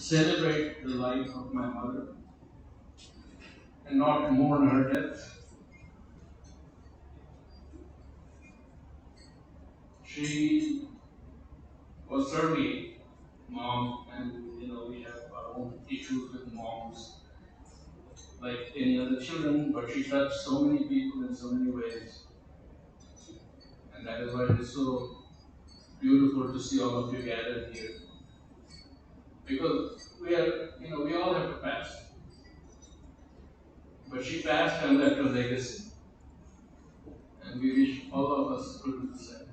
celebrate the life of my mother and not mourn her death. She was certainly mom, and we have our own issues with moms, like any other children. But she touched so many people in so many ways, and that is why it is so beautiful to see all of you gathered here. Because we all have to pass, but she passed and left a legacy, and we wish all of us could do the same.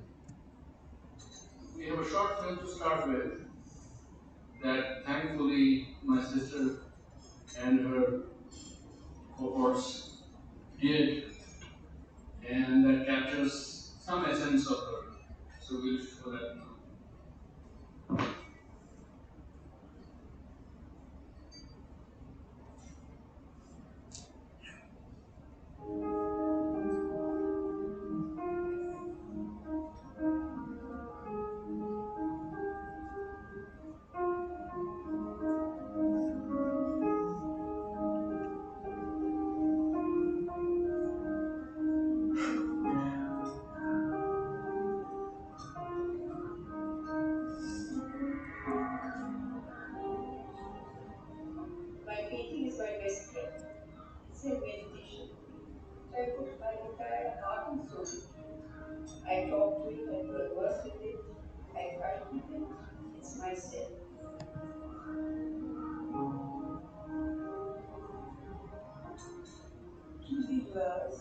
We have a short film to start with that thankfully my sister and her cohorts did, and that captures some essence of her. So we'll show that now. My painting is my best friend. It's a meditation for me. So I put my entire heart and soul into it. I talk to it, I converse with it, I fight with it. It's myself. Through the years,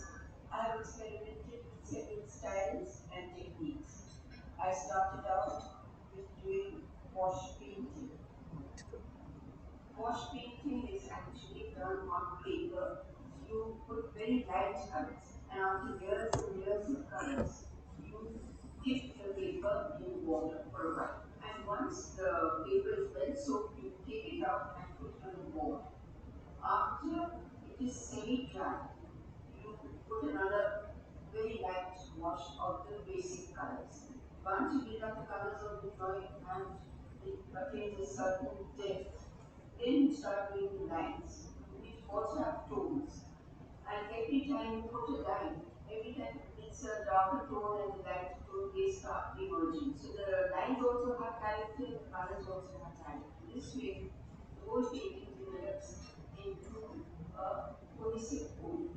I have experimented with several styles and techniques. I started out with doing wash painting. Wash painting is actually done on paper. You put very light colors, and after years and years of colors, you dip the paper in water for a while. And once the paper is well soaked, you take it out and put it on the board. After it is semi-dry, you put another very light wash of the basic colors. Once you get up the colors of the drawing and it attains a certain depth, then you start doing the lines, which also have tones. And every time you put a line, every time it's a darker tone and the lighter tone, they start emerging. So the lines also have character, the colors also have character. This way, the whole painting develops into a cohesive whole.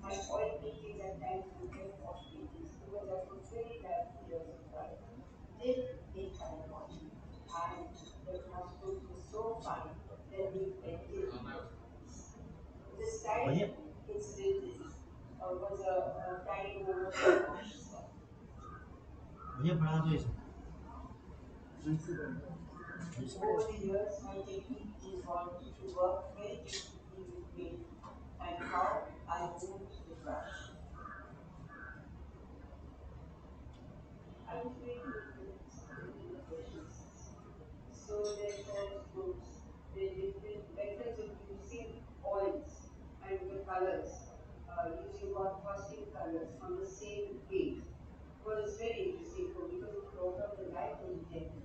My oil paintings at times became wash paintings because I put very light layers of color. Then they color body. And the nostrils were so fine that they blended into a piece. The style, incidentally, was a carrying over from wash style. भैया बढ़ा दो इसे Over the years, my technique evolved to work very differently with paint and how I moved the brush. I was making different brushes. So there's all groups, the different methods of using oils and the colors, using contrasting colors on the same paint was very interesting for me because it brought out the light and the depth.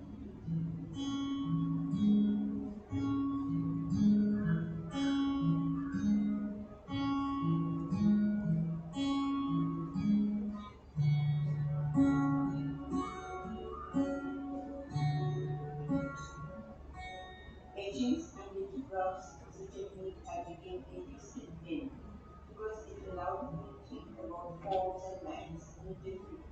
Etchings and lithographs is a technique I became interested in because it allowed me to think about forms and lines in a different way.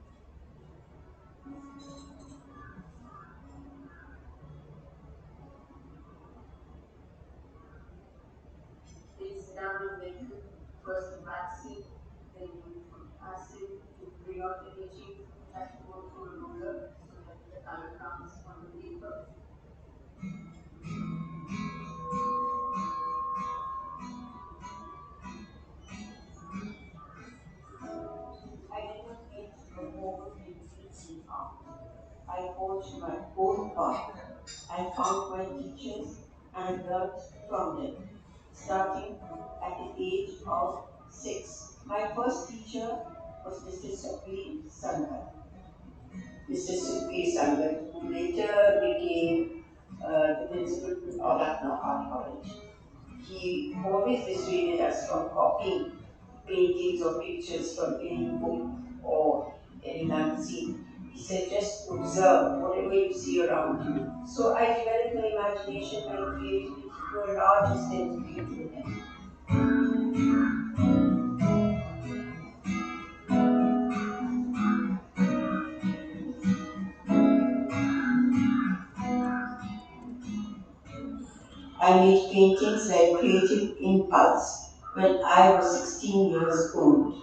It's done on method, first waxing, then you put acid to bring out the etching, it has to go through a roller so that the color comes on the paper. I did not get a formal degree in art. I forged my own path. I found my teachers and learned from them, starting at the age of 6. My first teacher was Mr. Sukhbir Sangal. Mr. Sukhbir Sangal, who later became the principal of Lucknow Art College. He always dissuaded us from copying paintings or pictures from any book or any magazine. He said, just observe whatever you see around you. So I developed my imagination, my creativity to a large extent due to him. I made paintings like Creative Impulse when I was 16 years old,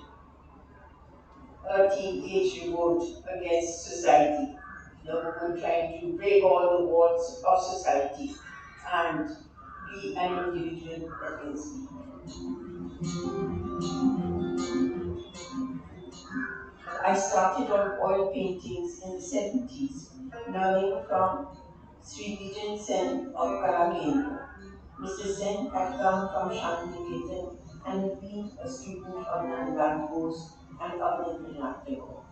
a teenage revolt against society, the woman trying to break all the walls of society and be an individual that can speak. I started on oil paintings in the 70s, learning from Sri Vijayan Sen of Kalakendra. Mr. Sen had come from Shantiniketan and had been a student of Nandlal Bose and Abanindranath Tagore.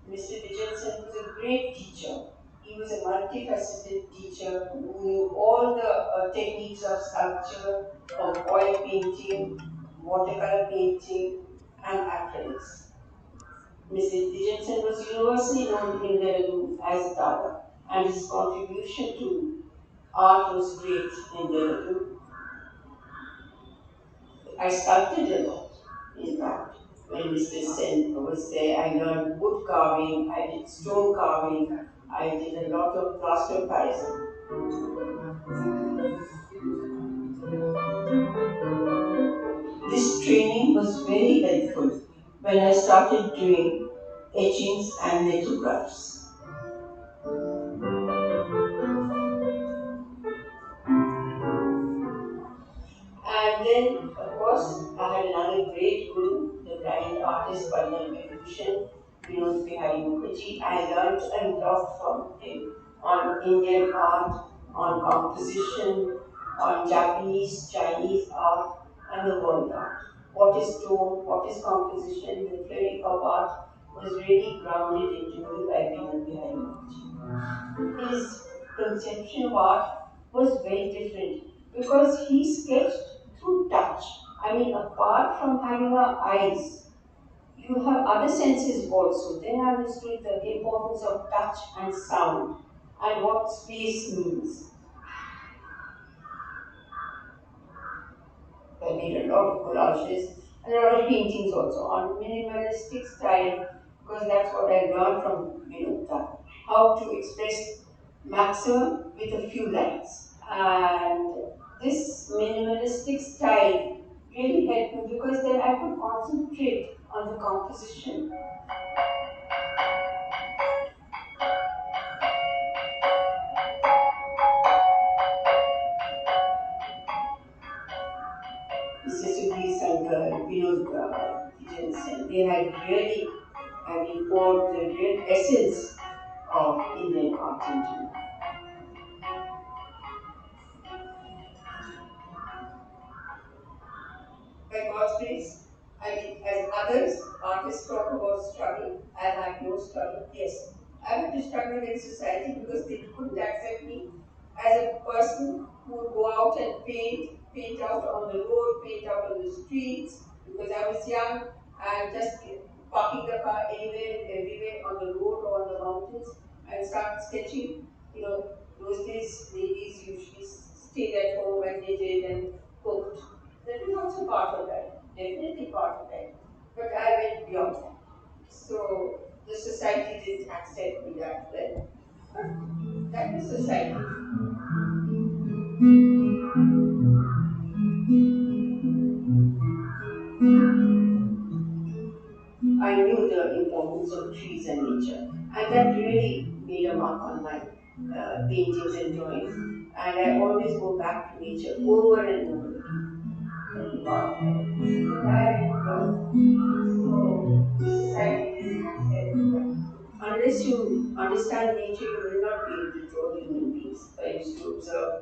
Mr. Richardson was a great teacher. He was a multifaceted teacher who knew all the techniques of sculpture, from oil painting, watercolor painting, and acrylics. Mr. Richardson was universally known in Telugu as Dada, and his contribution to art was great in Telugu. I sculpted a lot, in fact. When Mr. Sen was there, I learned wood carving, I did stone carving, I did a lot of plaster of Paris. This training was very helpful when I started doing etchings and lithographs. And then, of course, I had another great guru, the blind artist Padma Vibhushan, Vinod Bihari Mukherjee. I learned a lot from him on Indian art, on composition, on Japanese, Chinese art, and the world art. What is tone, what is composition, the theory of art was really grounded into me by Vinod Bihari Mukherjee. His conception of art was very different because he sketched through touch. I mean, apart from having our eyes, you have other senses also. Then I understood the importance of touch and sound and what space means. I made a lot of collages and a lot of paintings also on minimalistic style because that's what I learned from Monika. How to express maximum with a few lines. And this minimalistic style really helped me because then I could concentrate on the composition. Mr. Sudhi Sankar, Vinod Jensen, they had really, poured the real essence of Indian art into me. By God's grace, as others, artists talk about struggle, I had no struggle. Yes, I had to struggle in society because they couldn't accept me as a person who would go out and paint out on the road, paint out on the streets, because I was young and just parking the car anywhere and everywhere on the road or on the mountains and start sketching. Those days ladies usually stayed at home and they did and cooked. That is also part of that, definitely part of that. But I went beyond that. So the society didn't accept me that well. But that was society. I knew the importance of trees and nature, and that really made a mark on my paintings and drawings. And I always go back to nature over and over again. So society didn't accept that. Unless you understand nature, you will not be able to draw human beings. I used to observe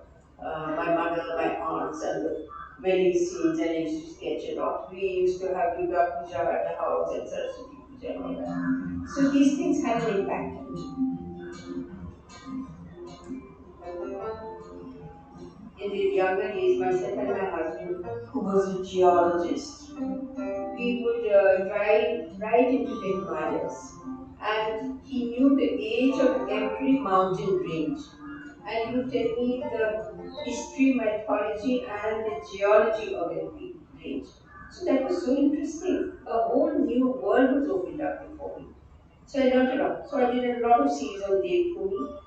wedding scenes and I used to sketch a lot. We used to have Durga Puja at the house and Saraswati Puja and all that. So these things had an impact on me. In the younger days, myself and my husband, who was a geologist, we would drive right into the Himalayas. And he knew the age of every mountain range. And he would tell me the history, mythology, and the geology of every range. So that was so interesting. A whole new world was opened up before me. So I learned a lot. So I did a lot of series on Devbhoomi.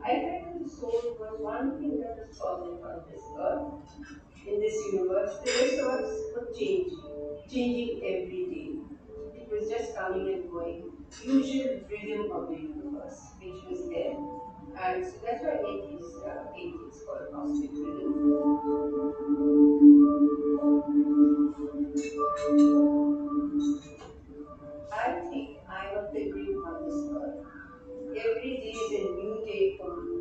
I felt that the soul was one thing that was permanent on this earth, in this universe. The rest of us were changing every day. It was just coming and going. Usual rhythm of the universe, which was there. And so that's why it is paintings called cosmic rhythm. I think I'm a pilgrim on this earth. Every day is a new day for me.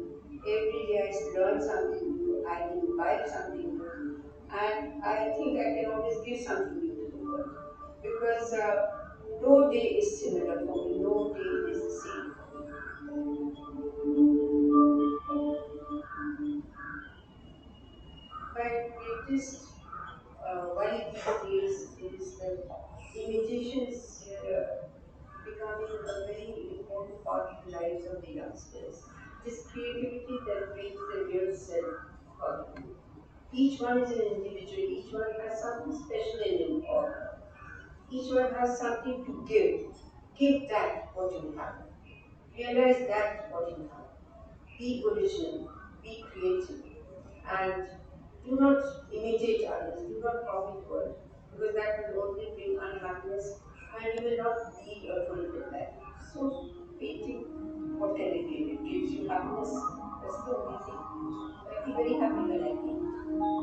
Every day I learn something new, I imbibe something new, and I think I can always give something new to the world. Because no day is similar for me, no day is the same for me. My greatest worry these days is that imitation is becoming a very important part of the lives of the youngsters. This creativity that brings the real self out of you. Each one is an individual, each one has something special in him or her. Each one has something to give. Give that what you have. Realize that what you have. Be original, be creative, and do not imitate others, do not copy the world, because that will only bring unhappiness and you will not lead a fulfilled life. So, painting, what can it give? It gives you happiness. That's the only thing. I feel very happy when I paint.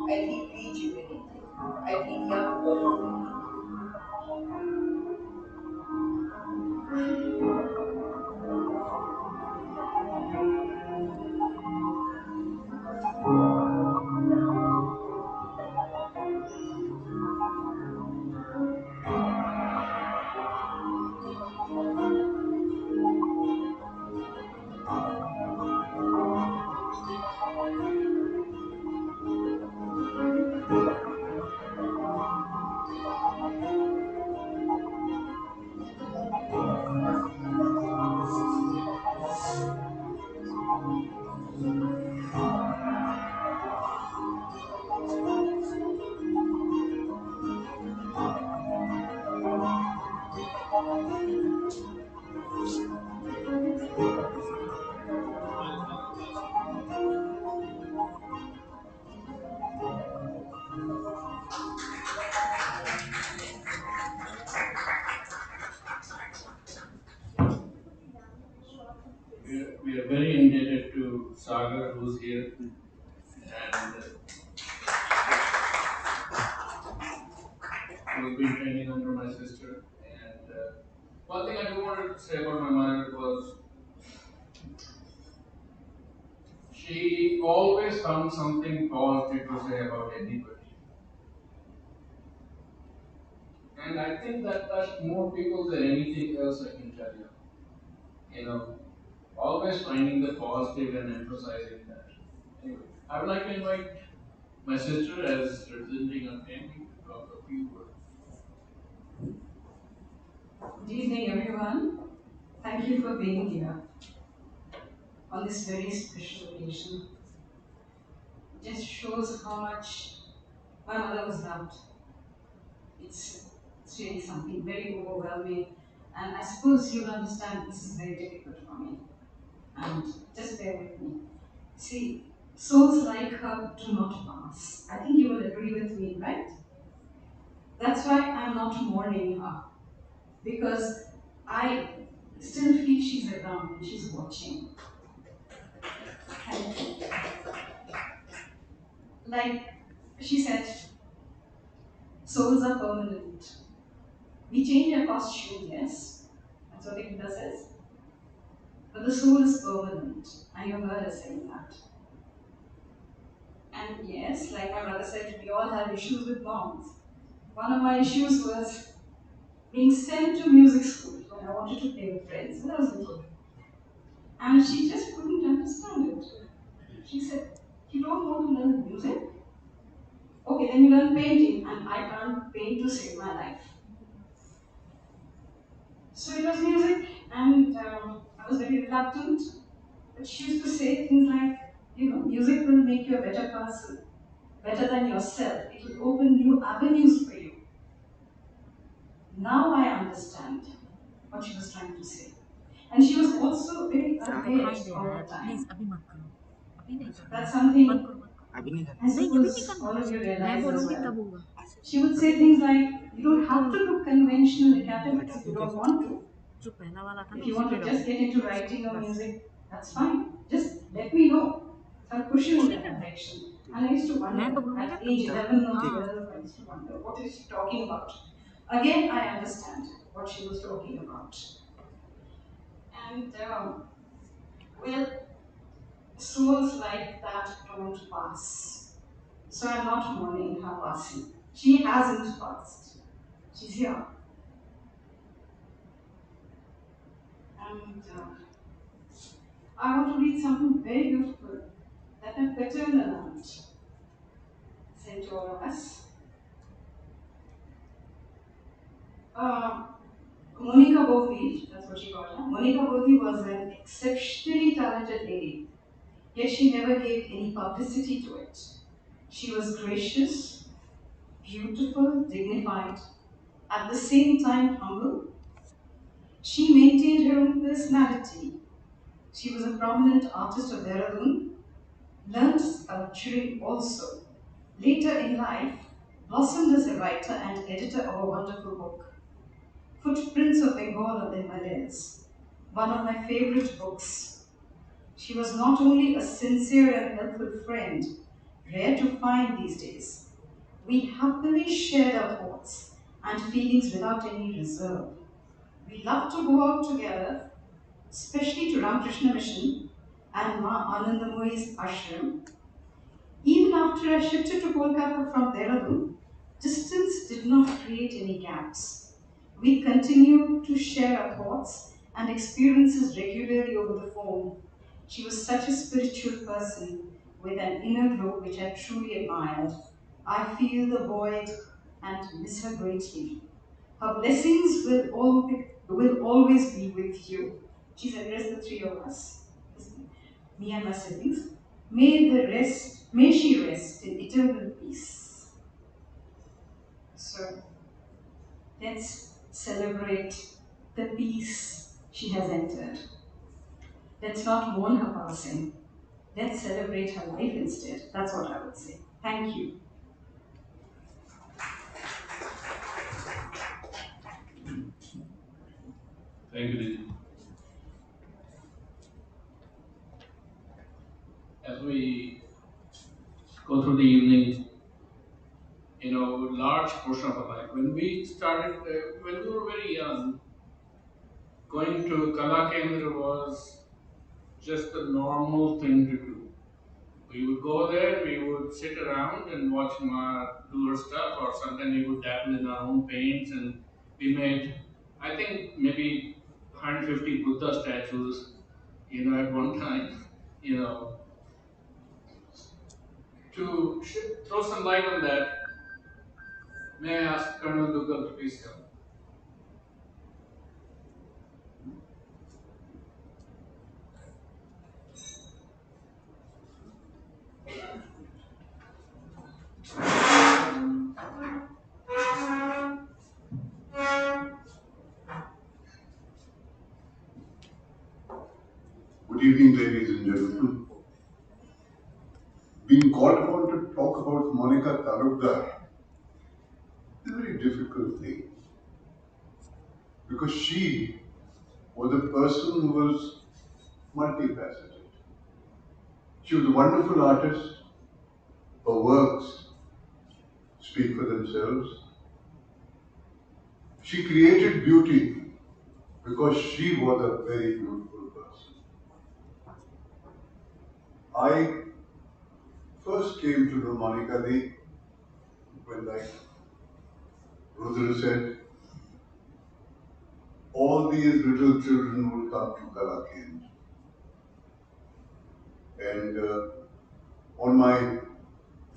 I feel rejuvenated. I feel young all over again. We are very indebted to Sagar, who's here, and who's been training under my sister. And one thing I do wanted to say about my mother was she always found something positive to say about anybody. And I think that touched more people than anything else I can tell you. You know, always finding the positive and emphasizing that. Anyway, I would like to invite my sister as representing our family to talk a few words. Good evening, everyone. Thank you for being here on this very special occasion. It just shows how much my mother was loved. It's really something very overwhelming, and I suppose you'll understand this is very difficult for me. And just bear with me. See, souls like her do not pass. I think you will agree with me, right? That's why I'm not mourning her, because I still feel she's around and she's watching. Like she said, souls are permanent. We change our costume, yes. That's what the Gita says. But the soul is permanent. And you heard her saying that. And yes, like my brother said, we all have issues with moms. One of my issues was being sent to music school when I wanted to play with friends when I was little. And she just couldn't understand it. She said, "You don't want to learn music? Okay, then you learn painting, and I can't paint to save my life." So it was music, and I was very reluctant. But she used to say things like, music will make you a better person, better than yourself. It will open new avenues for you. Now I understand what she was trying to say. And she was also very ahead Hi of her there, please time. अभी मत करो, अभी नहीं करना, That's मत something करो मत करो, अभी नहीं I करना, नहीं अभी नहीं suppose करना all of बस, you मैं realize as बोलूँगी well. तब होगा, She would say अभी things नहीं, like, you वो don't तो have to do conventional academics if you don't want to. जो पहला वाला था ना If you उसी want पे to रहो, just get into writing or बस music, that's fine. Just let me know. So I'll push you कुछ in नहीं that करना, direction. And I used to मैं wonder, बोलूँगी ना at तभी age करो, 11 or ठीक है, 12, I used to wonder, what is she talking about? Again, I understand what she was talking about. And, well, souls like that don't pass. So I'm not mourning her passing. She hasn't passed. She's here. And I want to read something very beautiful that my paternal aunt said to all of us. Uh, Monika Bothi, that's what she called her. Monika Bothi was an exceptionally talented lady, yet she never gave any publicity to it. She was gracious, beautiful, dignified, at the same time humble. She maintained her own personality. She was a prominent artist of Dehradun, learned sculpturing also. Later in life, blossomed as a writer and editor of a wonderful book, Footprints of Bengal and the Himalayas, one of my favorite books. She was not only a sincere and helpful friend, rare to find these days. We happily shared our thoughts and feelings without any reserve. We loved to go out together, especially to Ramakrishna Mission and Ma Anandamoyi's ashram. Even after I shifted to Kolkata from Dehradun, distance did not create any gaps. We continued to share our thoughts and experiences regularly over the phone. She was such a spiritual person with an inner glow which I truly admired. I feel the void and miss her greatly. Her blessings will always be with you. She's addressed the three of us, me and my siblings. May she rest in eternal peace. So let's celebrate the peace she has entered. Let's not mourn her passing. Let's celebrate her life instead. That's what I would say. Thank you. Thank you, Didi. As we go through the evening, large portion of our life. When we started, when we were very young, going to Kala Kendra was just the normal thing to do. We would go there, we would sit around and watch Ma do her stuff, or sometimes we would dabble in our own paints, and we made, I think, maybe 150 Buddha statues, at one time. You know, to throw some light on that, may I ask Colonel Dugal to please come? Good evening, ladies and gentlemen. Being called upon to talk about Monika Talukdar is a very difficult thing because she was a person who was multifaceted. She was a wonderful artist, a Her works speak for themselves. She created beauty because she was a very beautiful person. I first came to know Monika when, like Rudra said, all these little children would come to Kalakend. And on my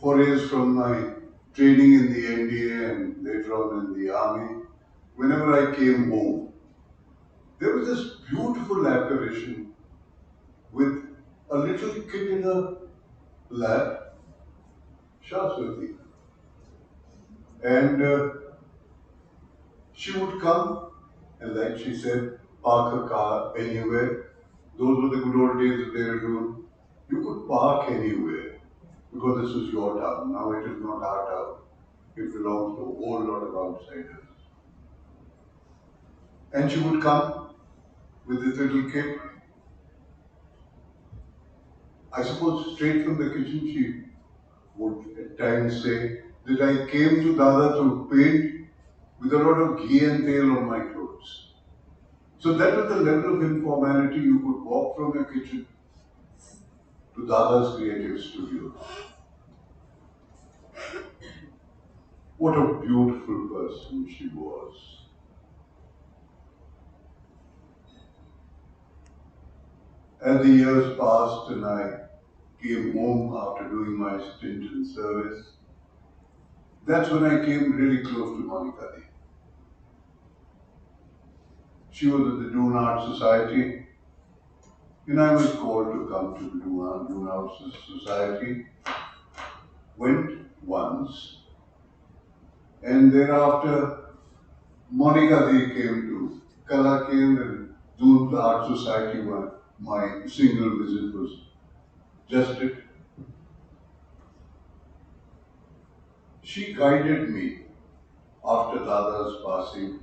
forays from my training in the NDA and later on in the army, whenever I came home, there was this beautiful apparition with a little kid in her lap, Shaswati. And she would come and, like she said, park a car anywhere. Those were the good old days of Dehradun. You could park anywhere because this was your town. Now it is not our town. It belongs to a whole lot of outsiders. And she would come with this little kid. I suppose straight from the kitchen she would at times say that I came to Dada to paint with a lot of ghee and tail on my clothes. So that was the level of informality. You could walk from your kitchen to Dada's creative studio. What a beautiful person she was. As the years passed and I came home after doing my stint in service, that's when I came really close to Monika. She was at the Dune Art Society, and I was called to come to the Dune Art Society. Went once, and thereafter Monika came to Kalakend and Dune Art Society. My single visit was just it. She guided me after Dada's passing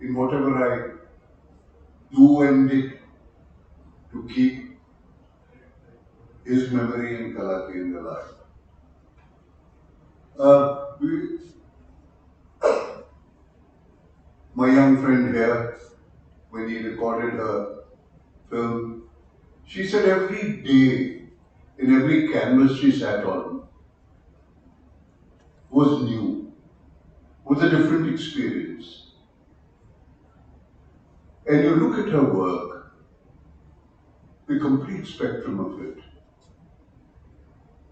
in whatever I do and did to keep his memory in Kalakend alive. My young friend here, when he recorded her film, she said every day in every canvas she sat on was new, was a different experience. And you look at her work, the complete spectrum of it.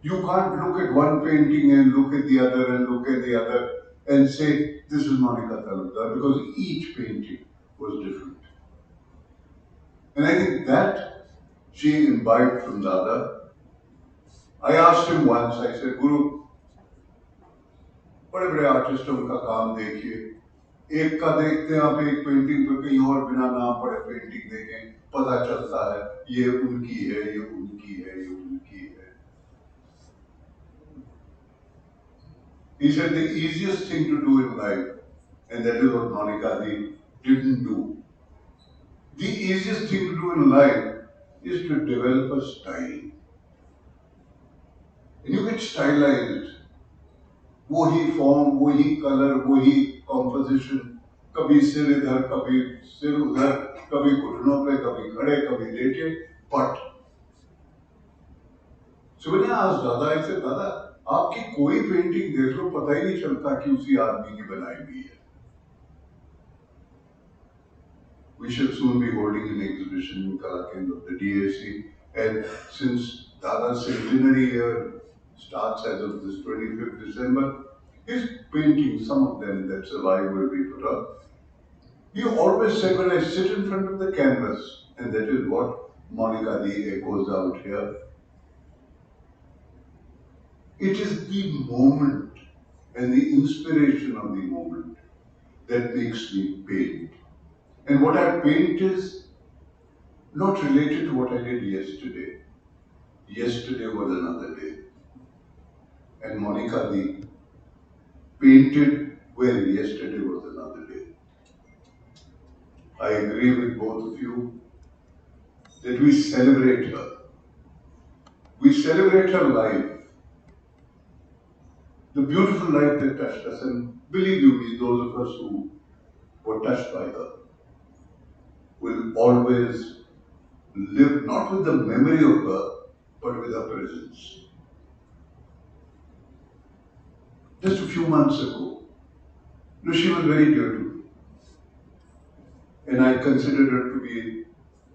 You can't look at one painting and look at the other and look at the other and say, this is Monika Talukdar, because each painting was different. And I think that she imbibed from Dada. I asked him once, I said, Guru, बड़े बड़े आर्टिस्टों का काम देखिए एक का देखते हैं आप एक पेंटिंग पे कहीं और बिना नाम पढ़े पेंटिंग देखें पता चलता है ये उनकी है ये उनकी है ये उनकी है. He said the easiest thing to do in life, and that is what Monika didn't do. The easiest thing to do in life is to develop a style. And you get stylized. वही form वही colour वही composition कभी सिर इधर कभी सिर उधर कभी घुटनों पे कभी खड़े कभी लेटे बट सुबह आज दादा ऐसे दादा आपकी कोई पेंटिंग देख लो पता ही नहीं चलता कि उसी आदमी की बनाई हुई है. We shall soon be holding an exhibition in Kalakend of the DAC, and since Dada's centenary year starts as of this 25th December, his paintings, some of them that survive, will be put up. He always said, when I sit in front of the canvas, and that is what Monika echoes out here, it is the moment and the inspiration of the moment that makes me paint. And what I paint is not related to what I did yesterday. Yesterday was another day. And Monika painted where yesterday was another day. I agree with both of you that we celebrate her. We celebrate her life The beautiful life that touched us, and believe you me, those of us who were touched by her will always live not with the memory of her, but with her presence. Just a few months ago, she was very dear to me, and I considered her to be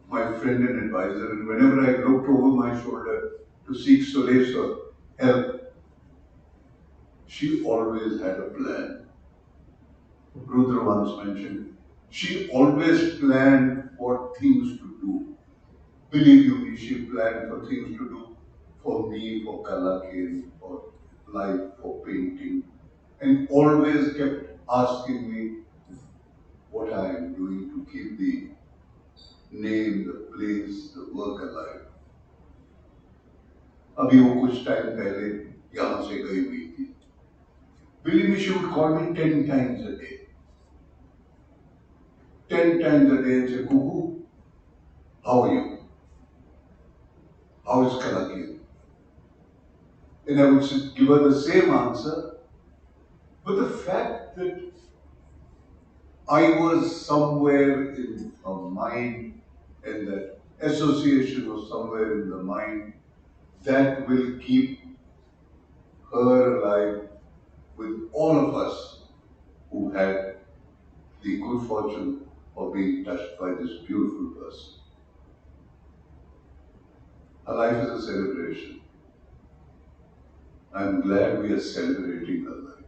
my friend and advisor. And whenever I looked over my shoulder to seek solace or help, she always had a plan. Rudra once mentioned, she always planned for things to do. Believe you me, she planned for things to do for me, for Kalakir, for life, for painting, and always kept asking me what I am doing to keep the name, the place, the work alive. अभी वो कुछ time पहले यहाँ से गई हुई थी. Believe me, she would call me 10 times a day. 10 times a day and say, Kuku, how are you? How is Kalakir? And I would give her the same answer. But the fact that I was somewhere in her mind and that association was somewhere in the mind, that will keep her alive with all of us who had the good fortune of being touched by this beautiful person. Her life is a celebration. I'm glad we are celebrating her life.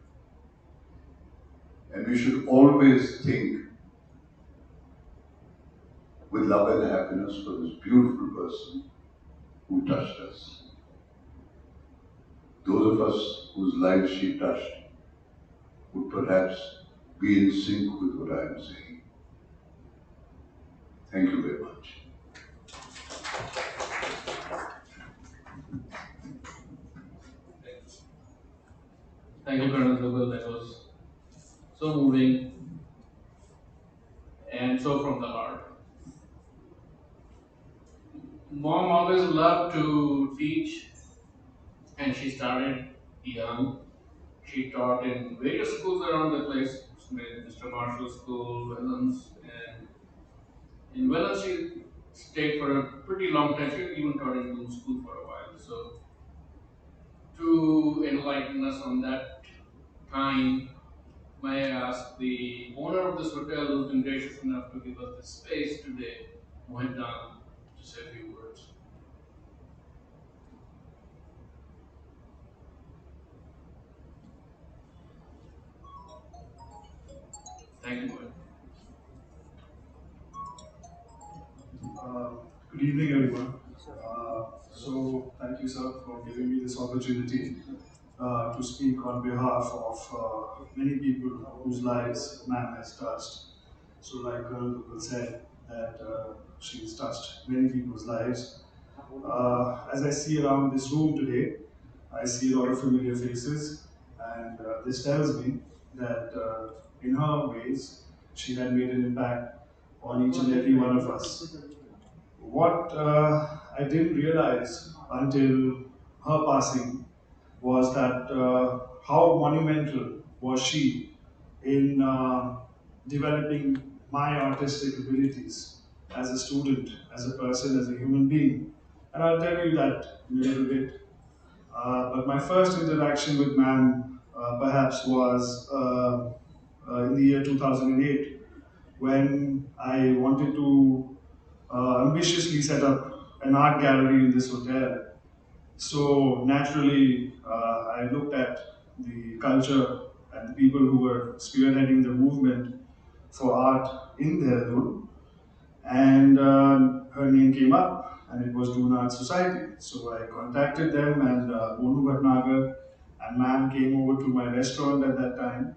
And we should always think with love and happiness for this beautiful person who touched us. Those of us whose lives she touched would perhaps be in sync with what I am saying. Thank you very much. Thank you, Colonel Dugal. That was so moving and so from the heart. Mom always loved to teach, and she started young. She taught in various schools around the place, Mr. Marshall School, Wellens, and in Wellens she stayed for a pretty long time. She even taught in Bloom School for a while. So to enlighten us on that time, may I ask the owner of this hotel who's been gracious enough to give us this space today, Mohitan, to say a few words. Thank you, Mohitan. Uh, Good evening, everyone. Thank you, sir, for giving me this opportunity to speak on behalf of many people whose lives man has touched. So, like Colonel Duggal said, that she's touched many people's lives. As I see around this room today, I see a lot of familiar faces, and this tells me that in her ways, she had made an impact on each and every one of us. What I didn't realize until her passing was that how monumental was she in developing my artistic abilities as a student, as a person, as a human being. And I'll tell you that in a little bit. But my first interaction with man perhaps was in the year 2008 when I wanted to ambitiously set up an art gallery in this hotel. So naturally, I looked at the culture and the people who were spearheading the movement for art in Dehradun, and her name came up, and it was Dune Art Society. So I contacted them, and Bonu Bhatnagar and Ma'am came over to my restaurant at that time,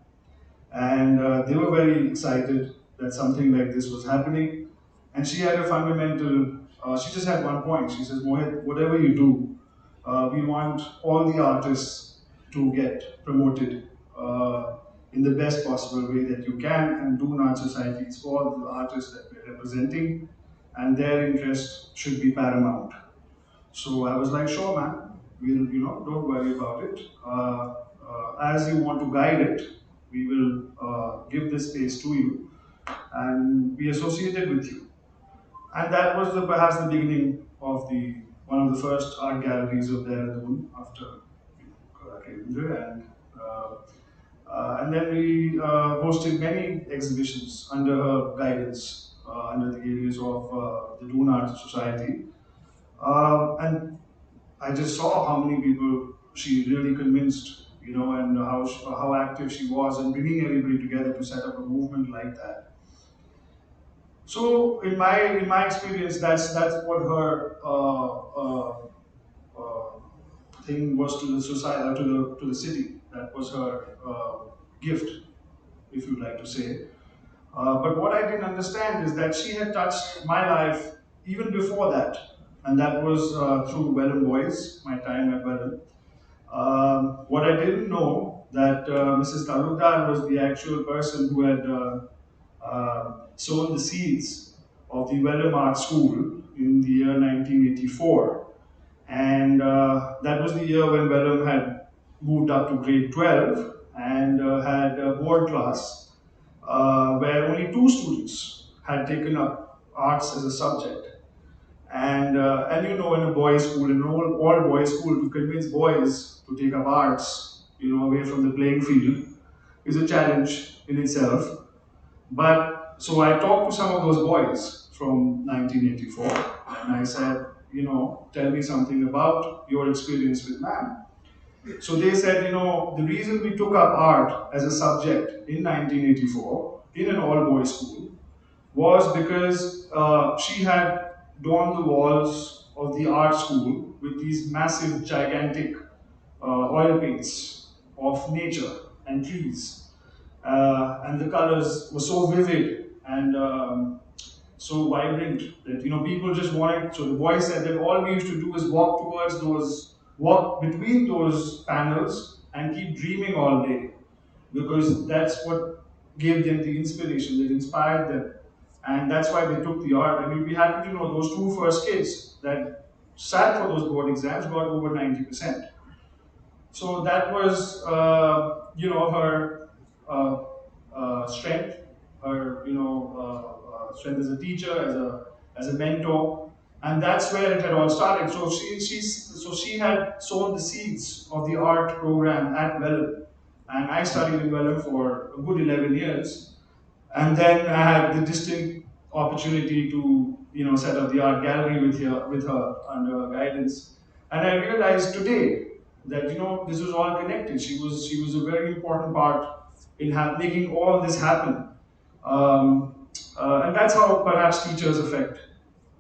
and they were very excited that something like this was happening. And she had a fundamental, she just had one point. She says, Mohit, whatever you do, we want all the artists to get promoted in the best possible way that you can, and do art societies for the artists that we're representing, and their interest should be paramount. So I was like, sure, man, we'll, don't worry about it. as you want to guide it, we will give this space to you and be associated with you. And that was perhaps the beginning of the one of the first art galleries of Dehradun after Kevindra, and then we hosted many exhibitions under her guidance, under the areas of the Dune Art Society. And I just saw how many people she really convinced, and how active she was in bringing everybody together to set up a movement like that. So in my experience, that's what her uh, thing was to the society, to the city. That was her gift, if you like to say. But what I didn't understand is that she had touched my life even before that, and that was through Vellum Boys, my time at Vellum. What I didn't know that Mrs. Talukdar was the actual person who had sown the seeds of the Vellum Art School in the year 1984, and that was the year when Vellum had moved up to grade 12 and had a board class where only two students had taken up arts as a subject. And in a boys' school, in an all boys' school, to convince boys to take up arts, away from the playing field, is a challenge in itself. But so I talked to some of those boys from 1984, and I said, tell me something about your experience with man. So they said, the reason we took up art as a subject in 1984 in an all boys school was because she had drawn the walls of the art school with these massive, gigantic oil paints of nature and trees. And the colors were so vivid and so vibrant that people just wanted. So the boy said that all we used to do is walk between those panels and keep dreaming all day, because that's what gave them the inspiration that inspired them, and that's why they took the art. And you'll be happy to know those two first kids that sat for those board exams got over 90%. So that was, her uh, strength, her, strength as a teacher, as a mentor, and that's where it had all started. So she had sown the seeds of the art program at Vellum, and I studied in Vellum for a good 11 years. And then I had the distinct opportunity to, set up the art gallery with her under her guidance. And I realized today that this was all connected. She was a very important part in making all this happen. And that's how perhaps teachers affect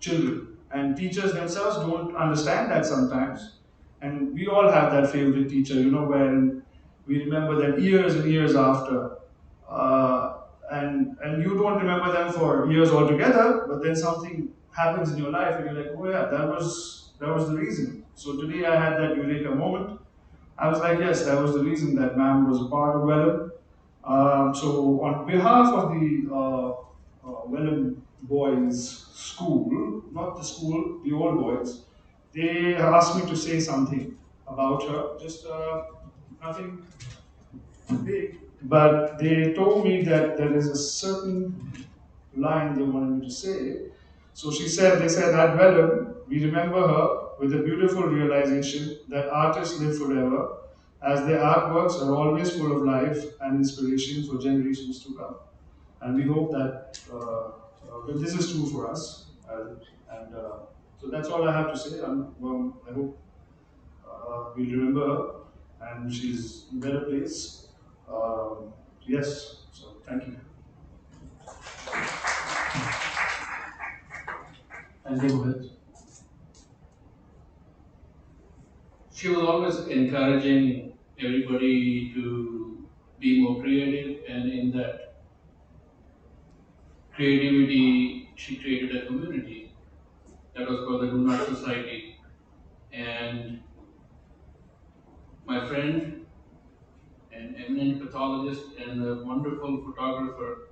children. And teachers themselves don't understand that sometimes. And we all have that favorite teacher, where we remember them years and years after. Uh, and you don't remember them for years altogether, but then something happens in your life and you're like, oh yeah, that was the reason. So today I had that eureka moment. I was like, yes, that was the reason that ma'am was a part of Vellum. So on behalf of the Vellum Boys School, not the school, the old boys, they asked me to say something about her. Just nothing big, but they told me that there is a certain line they wanted me to say. So they said, at Vellum, we remember her with a beautiful realization that artists live forever, as their artworks are always full of life and inspiration for generations to come. And we hope that this is true for us. And so that's all I have to say. I hope we'll remember her, and she's in a better place. Yes, so thank you. Thank you, Mohit. She was always encouraging everybody to be more creative, and in that creativity, she created a community that was called the Dunat Society. And my friend, an eminent pathologist and a wonderful photographer,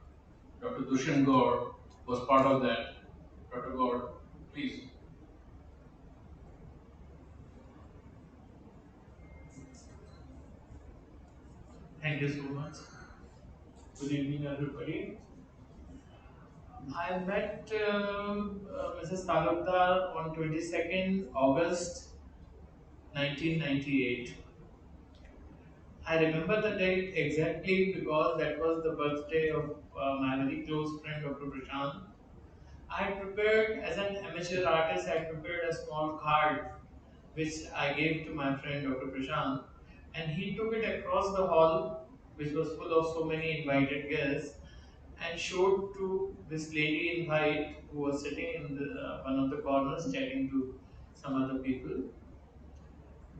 Dr. Dushan Gaur, was part of that. Dr. Gaur, please. Thank you so much. Good evening, everybody. I met Mrs. Talukdar on 22nd August 1998. I remember the date exactly because that was the birthday of my very close friend Dr. Prashant. I had prepared, as an amateur artist, I had prepared a small card which I gave to my friend Dr. Prashant, and he took it across the hall, which was full of so many invited guests, and showed to this lady in white who was sitting in one of the corners chatting to some other people.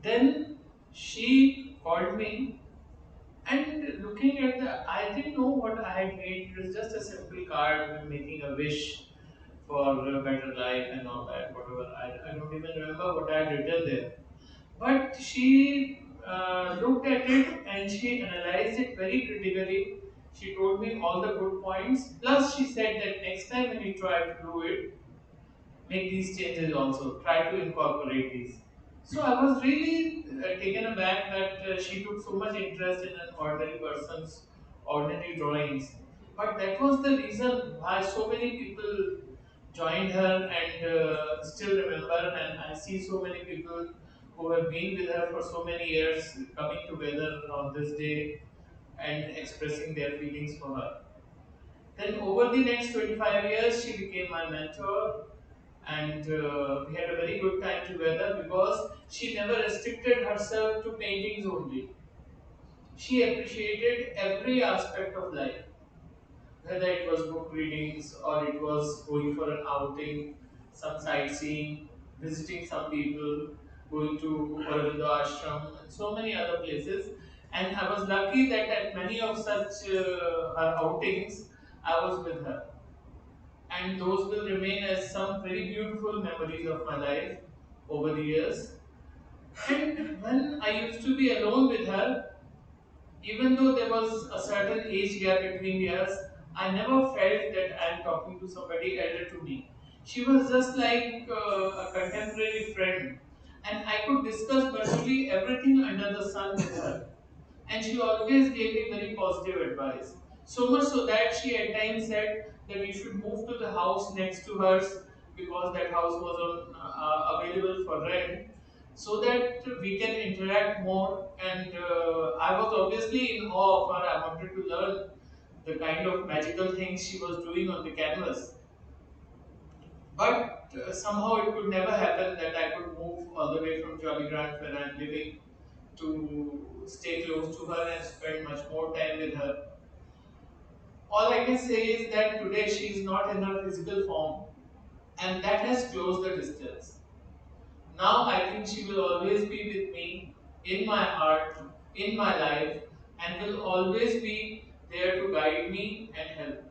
Then she called me, and looking at I didn't know what I had made. It was just a simple card making a wish for a better life and all that, whatever. I don't even remember what I had written there. But she looked at it and she analyzed it very critically. She told me all the good points. Plus, she said that next time when you try to do it, make these changes also. Try to incorporate these. So I was really taken aback that she took so much interest in an ordinary person's ordinary drawings. But that was the reason why so many people joined her and still remember. And I see so many people who have been with her for so many years coming together on this day and expressing their feelings for her. Then over the next 25 years, she became my mentor, and we had a very good time together because she never restricted herself to paintings only. She appreciated every aspect of life, whether it was book readings or it was going for an outing, some sightseeing, visiting some people, going to Aurobindo Ashram, and so many other places. And I was lucky that at many of such her outings, I was with her. And those will remain as some very beautiful memories of my life over the years. And when I used to be alone with her, even though there was a certain age gap between us, I never felt that I am talking to somebody elder to me. She was just like a contemporary friend, and I could discuss virtually everything under the sun with her. And she always gave me very positive advice. So much so that she at times said that you should move to the house next to hers because that house was available for rent, so that we can interact more. And I was obviously in awe of her. I wanted to learn the kind of magical things she was doing on the canvas. But somehow it could never happen that I could move all the way from Jolly Grant where I'm living to stay close to her and spend much more time with her. All I can say is that today she is not in her physical form, and that has closed the distance. Now I think she will always be with me in my heart, in my life, and will always be there to guide me and help me.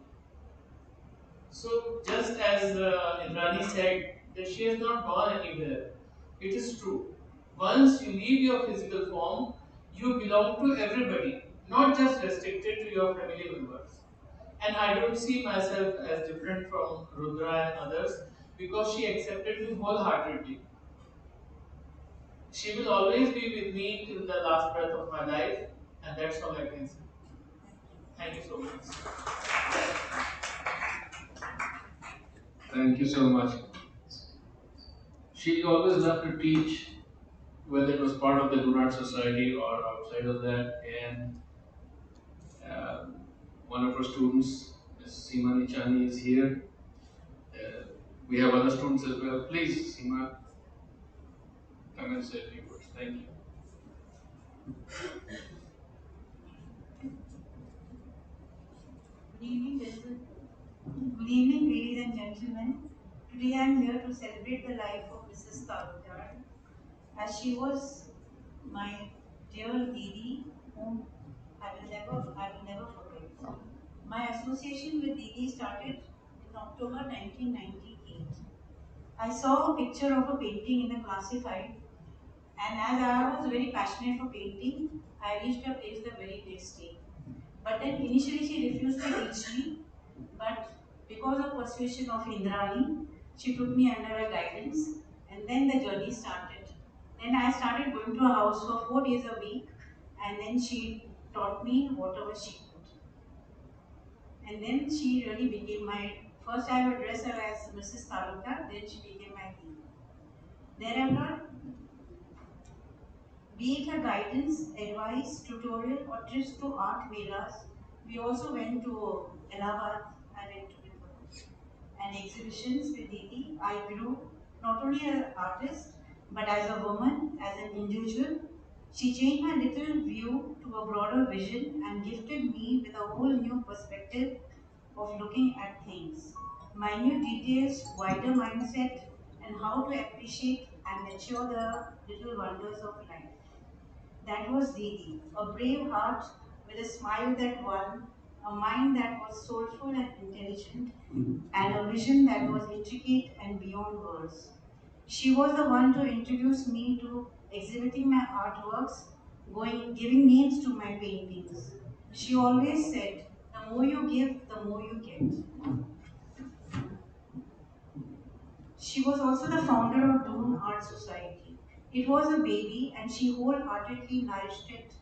So, just as Indrani said, that she has not gone anywhere. It is true. Once you leave your physical form, you belong to everybody, not just restricted to your family members. And I don't see myself as different from Rudra and others because she accepted me wholeheartedly. She will always be with me till the last breath of my life, and that's all I can say. Thank you so much. Thank you so much. She always loved to teach, whether it was part of the Donut Society or outside of that. And um, one of our students, Ms. Seema Nichani, is here. Uh, we have other students as well. Please, Seema, come and say a few words. Thank you. Good evening, good evening, ladies and gentlemen. Today I am here to celebrate the life of Mrs. Talukdar, as she was my dear lady whom I will never forget. My association with Didi started in October 1998. I saw a picture of a painting in the classified, and as I was very passionate for painting, I reached her place the very next day. But then initially she refused to teach me, but because of persuasion of Indrani, she took me under her guidance, and then the journey started. Then I started going to her house for 4 days a week, and then she taught me whatever she could. And then she really became my, first I would address her as Mrs. Talukdar, then she became my Didi. Thereafter, be it her guidance, advice, tutorial, or trips to art melas, we also went to Allahabad, I went to with her, and exhibitions with Didi. I grew not only as an artist, but as a woman, as an individual. She changed my little view to a broader vision and gifted me with a whole new perspective of looking at things. Minute details, wider mindset, and how to appreciate and mature the little wonders of life. That was Didi, a brave heart with a smile that won, a mind that was soulful and intelligent, and a vision that was intricate and beyond words. She was the one to introduce me to exhibiting my artworks, giving names to my paintings. She always said, the more you give, the more you get. She was also the founder of Dune Art Society. It was a baby and she wholeheartedly nourished it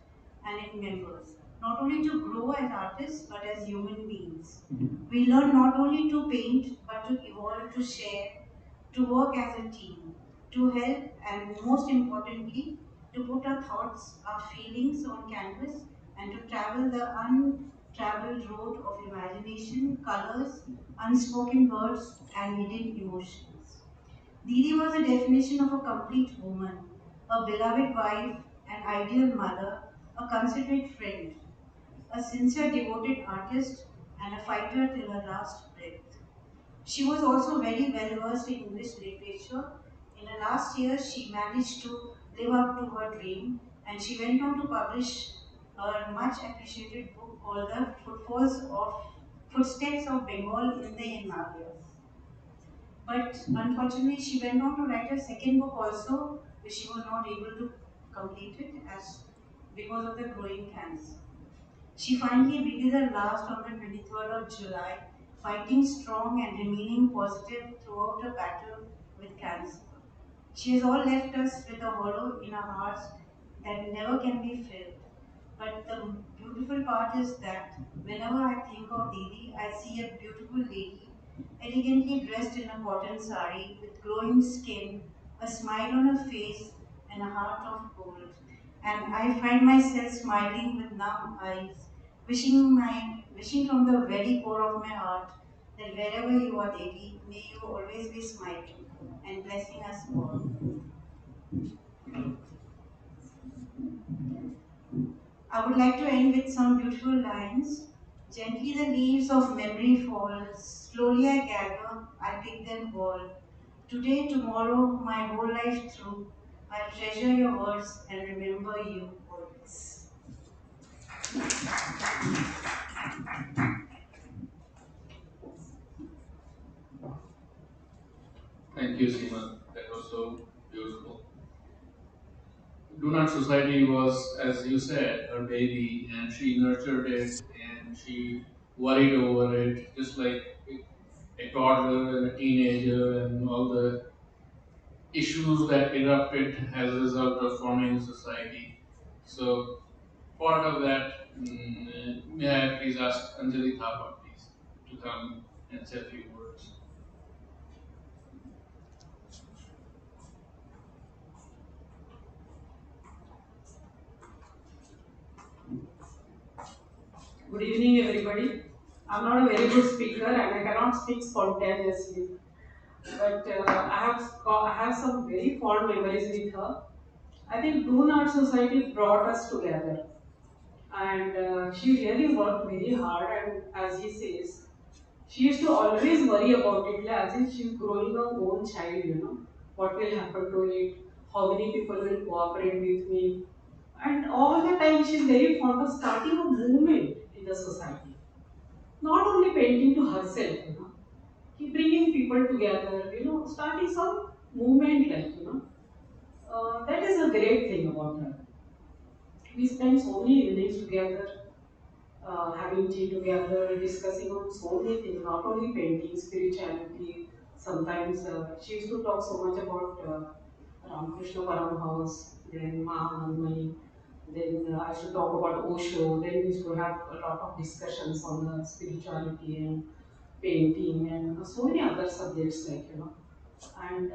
and its members, not only to grow as artists but as human beings. We learn not only to paint but to evolve, to share, to work as a team, to help, and most importantly, to put our thoughts, our feelings on canvas and to travel the untraveled road of imagination, colors, unspoken words, and hidden emotions. Didi was a definition of a complete woman, a beloved wife, an ideal mother, a considerate friend, a sincere devoted artist, and a fighter till her last breath. She was also very well versed in English literature. In the last year, she managed to live up to her dream and she went on to publish a much appreciated book called The Footsteps of Bengal in the Himalayas. But unfortunately, she went on to write a second book also, which she was not able to complete it as because of the growing cancer. She finally breathed her last on the 23rd of July, fighting strong and remaining positive throughout her battle with cancer. She has all left us with a hollow in our hearts that never can be filled. But the beautiful part is that whenever I think of Didi, I see a beautiful lady, elegantly dressed in a cotton sari with glowing skin, a smile on her face, and a heart of gold. And I find myself smiling with numb eyes, wishing from the very core of my heart that wherever you are, Devi, may you always be smiling and blessing us all. I would like to end with some beautiful lines. Gently the leaves of memory fall, slowly I gather, I pick them all. Today, tomorrow, my whole life through, I'll treasure your words and remember you always. Thank you, Seema. That was so beautiful. Do Not Society was, as you said, her baby, and she nurtured it and she worried over it, just like a toddler and a teenager, and all the issues that erupted as a result of forming a society. So, part of that, may I please ask Anjali Thapa, please, to come and say a few words. Good evening, everybody. I'm not a very good speaker and I cannot speak spontaneously, but I have some very fond memories with her. I think Dune Art Society brought us together, and she really worked very hard. And as he says, she used to always worry about it, like as if she's growing her own child. What will happen to it? How many people will cooperate with me? And all the time, she's very fond of starting a movement in the society. Not only painting to herself, keep bringing people together, starting some movement that is a great thing about her. We spend so many evenings together, having tea together, discussing on so many things, not only painting, spirituality. Sometimes she used to talk so much about Ramakrishna Paramhouse, then Mahamani. Then I used to talk about Osho. Then we used to have a lot of discussions on the spirituality and painting and so many other subjects like And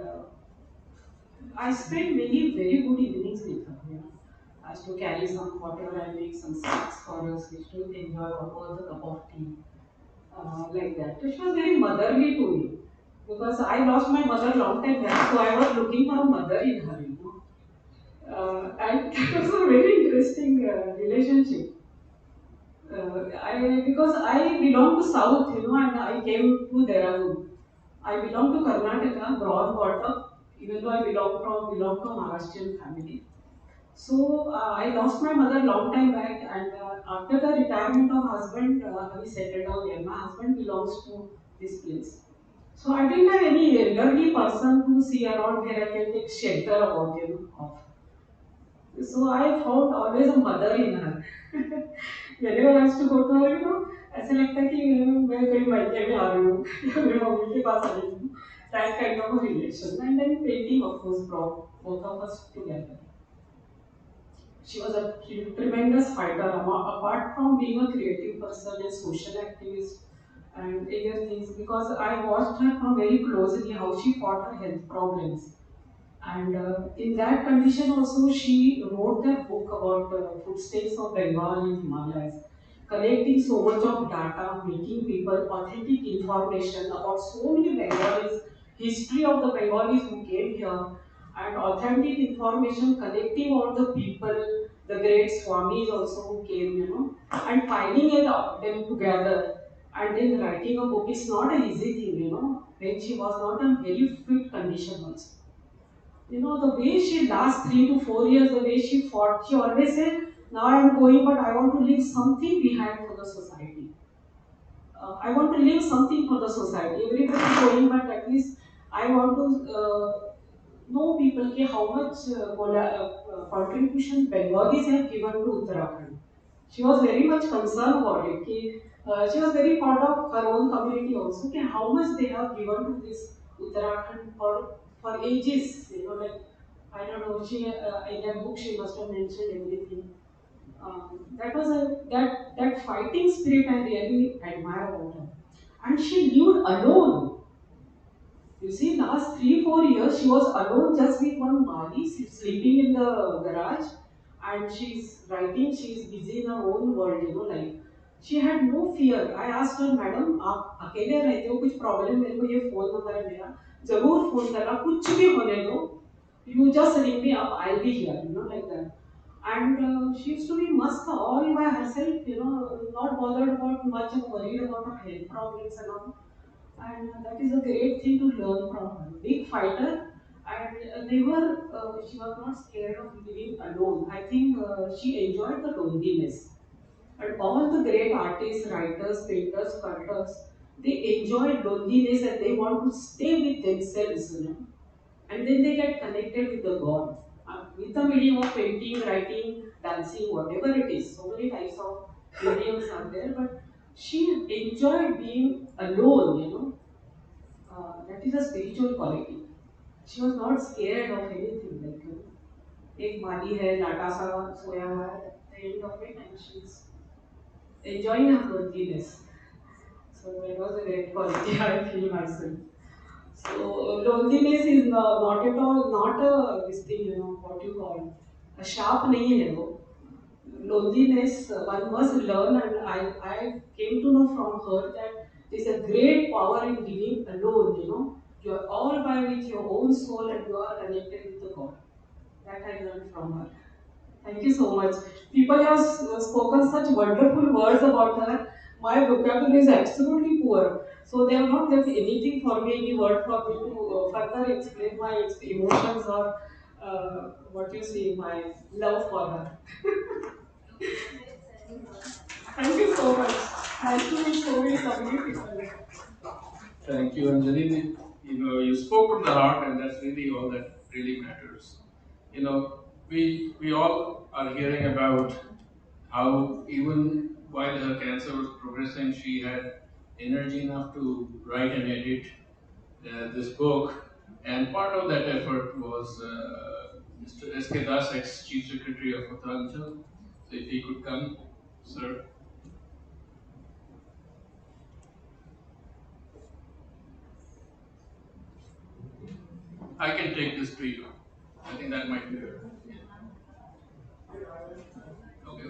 I spent many very good evenings with her. I used to carry some water and make some snacks for us. We used to enjoy over the cup of tea like that. She was very motherly to me because I lost my mother long time back, so I was looking for a mother in her. And it was a very interesting relationship. Because I belong to South, and I came to Dehradun. I belong to Karnataka, born brought up, even though I belong to a Maharashtrian family. So I lost my mother long time back, and after the retirement of husband, we settled down here. My husband belongs to this place. So I didn't have any elderly person to see around where I can take shelter about of. So I found always a mother in her. Whenever I used to go to her, ऐसा लगता है कि मैं कहीं मायके में आ रही हूँ या मेरी मम्मी के पास आ रही हूँ. That kind of a relation. And then painting, of course, brought both of us together. She was a tremendous fighter, apart from being a creative person and social activist and other things, because I watched her from very closely how she fought her health problems. And in that condition also, she wrote that book about footsteps of Bengal in Himalayas, collecting so much of data, making people authentic information about so many Bengalis, history of the Bengalis who came here, and authentic information collecting all the people, the great Swamis also who came, and piling it up them together and then writing a book is not an easy thing. When she was not in very fit condition also. The way she last 3 to 4 years, the way she fought, she always said, now I am going, but I want to leave something behind for the society. I want to leave something for the society. Everybody is going, but at least I want to know people ki how much contribution Bengalis have given to Uttarakhand. She was very much concerned about it. She was very proud of her own community also. Ki how much they have given to this Uttarakhand for ages. Like I don't know. She in that book she must have mentioned everything. That was that fighting spirit I really admire about her. And she lived alone. You see, last 3 4 years she was alone just with one Mali, sleeping in the garage, and she's writing. She's busy in her own world. Like she had no fear. I asked her, madam आप अकेले रहते हो कुछ problem मेरे को ये phone number है मेरा जरूर फोन करना कुछ भी होने दो you just ring me up I'll be here like that. And she used to be must all by herself, not bothered about much and worried about her health problems and all. And that is a great thing to learn from her. Big fighter, and never, she was not scared of living alone. I think she enjoyed the loneliness. And all the great artists, writers, painters, sculptors, they enjoy loneliness and they want to stay with themselves. And then they get connected with the God. With the medium of painting, writing, dancing, whatever it is. So many types of mediums are there, but she enjoyed being alone. That is a spiritual quality. She was not scared of anything. Like एक माली है लाटा सा सोया हुआ है at the end of it and she's enjoying her loneliness. So that was a great quality I feel myself. So loneliness is not at all not a this thing what you call a sharp नहीं है वो. Loneliness one must learn, and I came to know from her that there's a great power in living alone. You are all by with your own soul and you are connected with the God. That I learned from her. Thank you so much. People have spoken such wonderful words about her. My vocabulary is absolutely poor, so they have not left anything for me, any word for me to further explain my emotions or what you say, my love for her. Thank you so much. Thank you so many lovely people. Thank you, Anjali. You spoke from the heart, and that's really all that really matters. We all are hearing about how even while her cancer was progressing, she had energy enough to write and edit this book, and part of that effort was Mr. S.K. Das, ex-Chief Secretary of Uttarakhand. So if he could come, sir. I can take this to you. I think that might be good. Okay.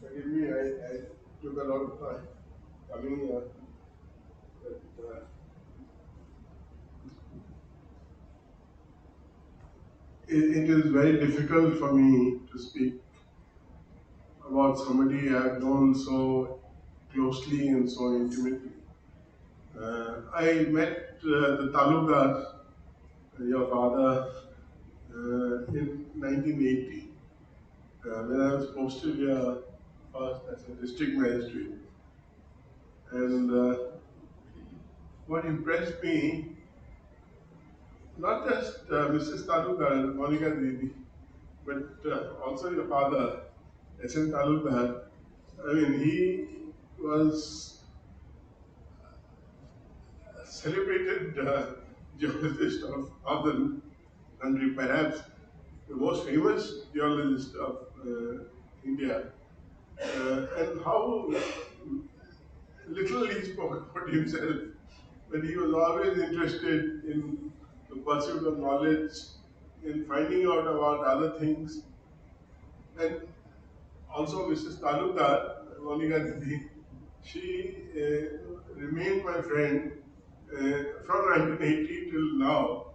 Forgive me, I took a lot of time coming here. But, it is very difficult for me to speak about somebody I've known so closely and so intimately. I met the Talukdar, your father, in 1980 when I was posted here first as a district magistrate. And what impressed me, not just Mrs. Talukdar, Monika Didi, but also your father, S.N. Talukdar. I mean, he was a celebrated geologist of the country, perhaps the most famous geologist of India. And how little he spoke about himself, but he was always interested in the pursuit of knowledge, in finding out about other things. And also Mrs. Talukdar, Monika Didi, she remained my friend from 1980 till now.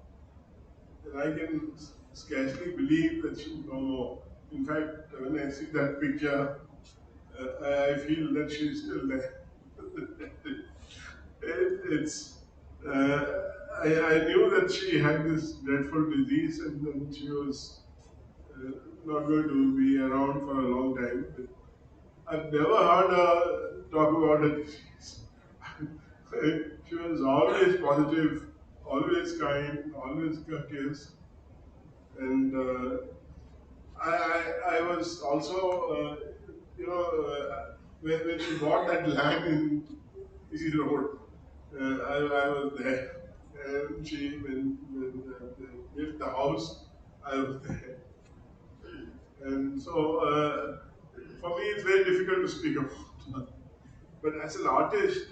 And I can scarcely believe that she's no more. In fact, when I see that picture, I feel that she's still there. It's uh, I knew that she had this dreadful disease and then she was not going to be around for a long time. But I've never heard her talk about her disease. She was always positive, always kind, always courteous, and I was also, when she bought that land in Easy Road, I was there. And when they built the house, I was there. And so, for me, it's very difficult to speak about her. But as an artist,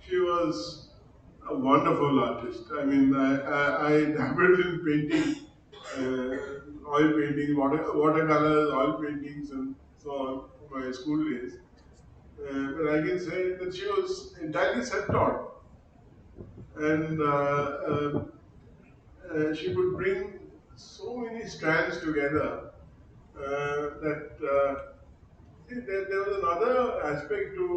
she was a wonderful artist. I mean, I dabbled in painting, oil painting, watercolors, oil paintings, and so on for my school days. But I can say that she was entirely self-taught, and she could bring so many strands together that there was another aspect to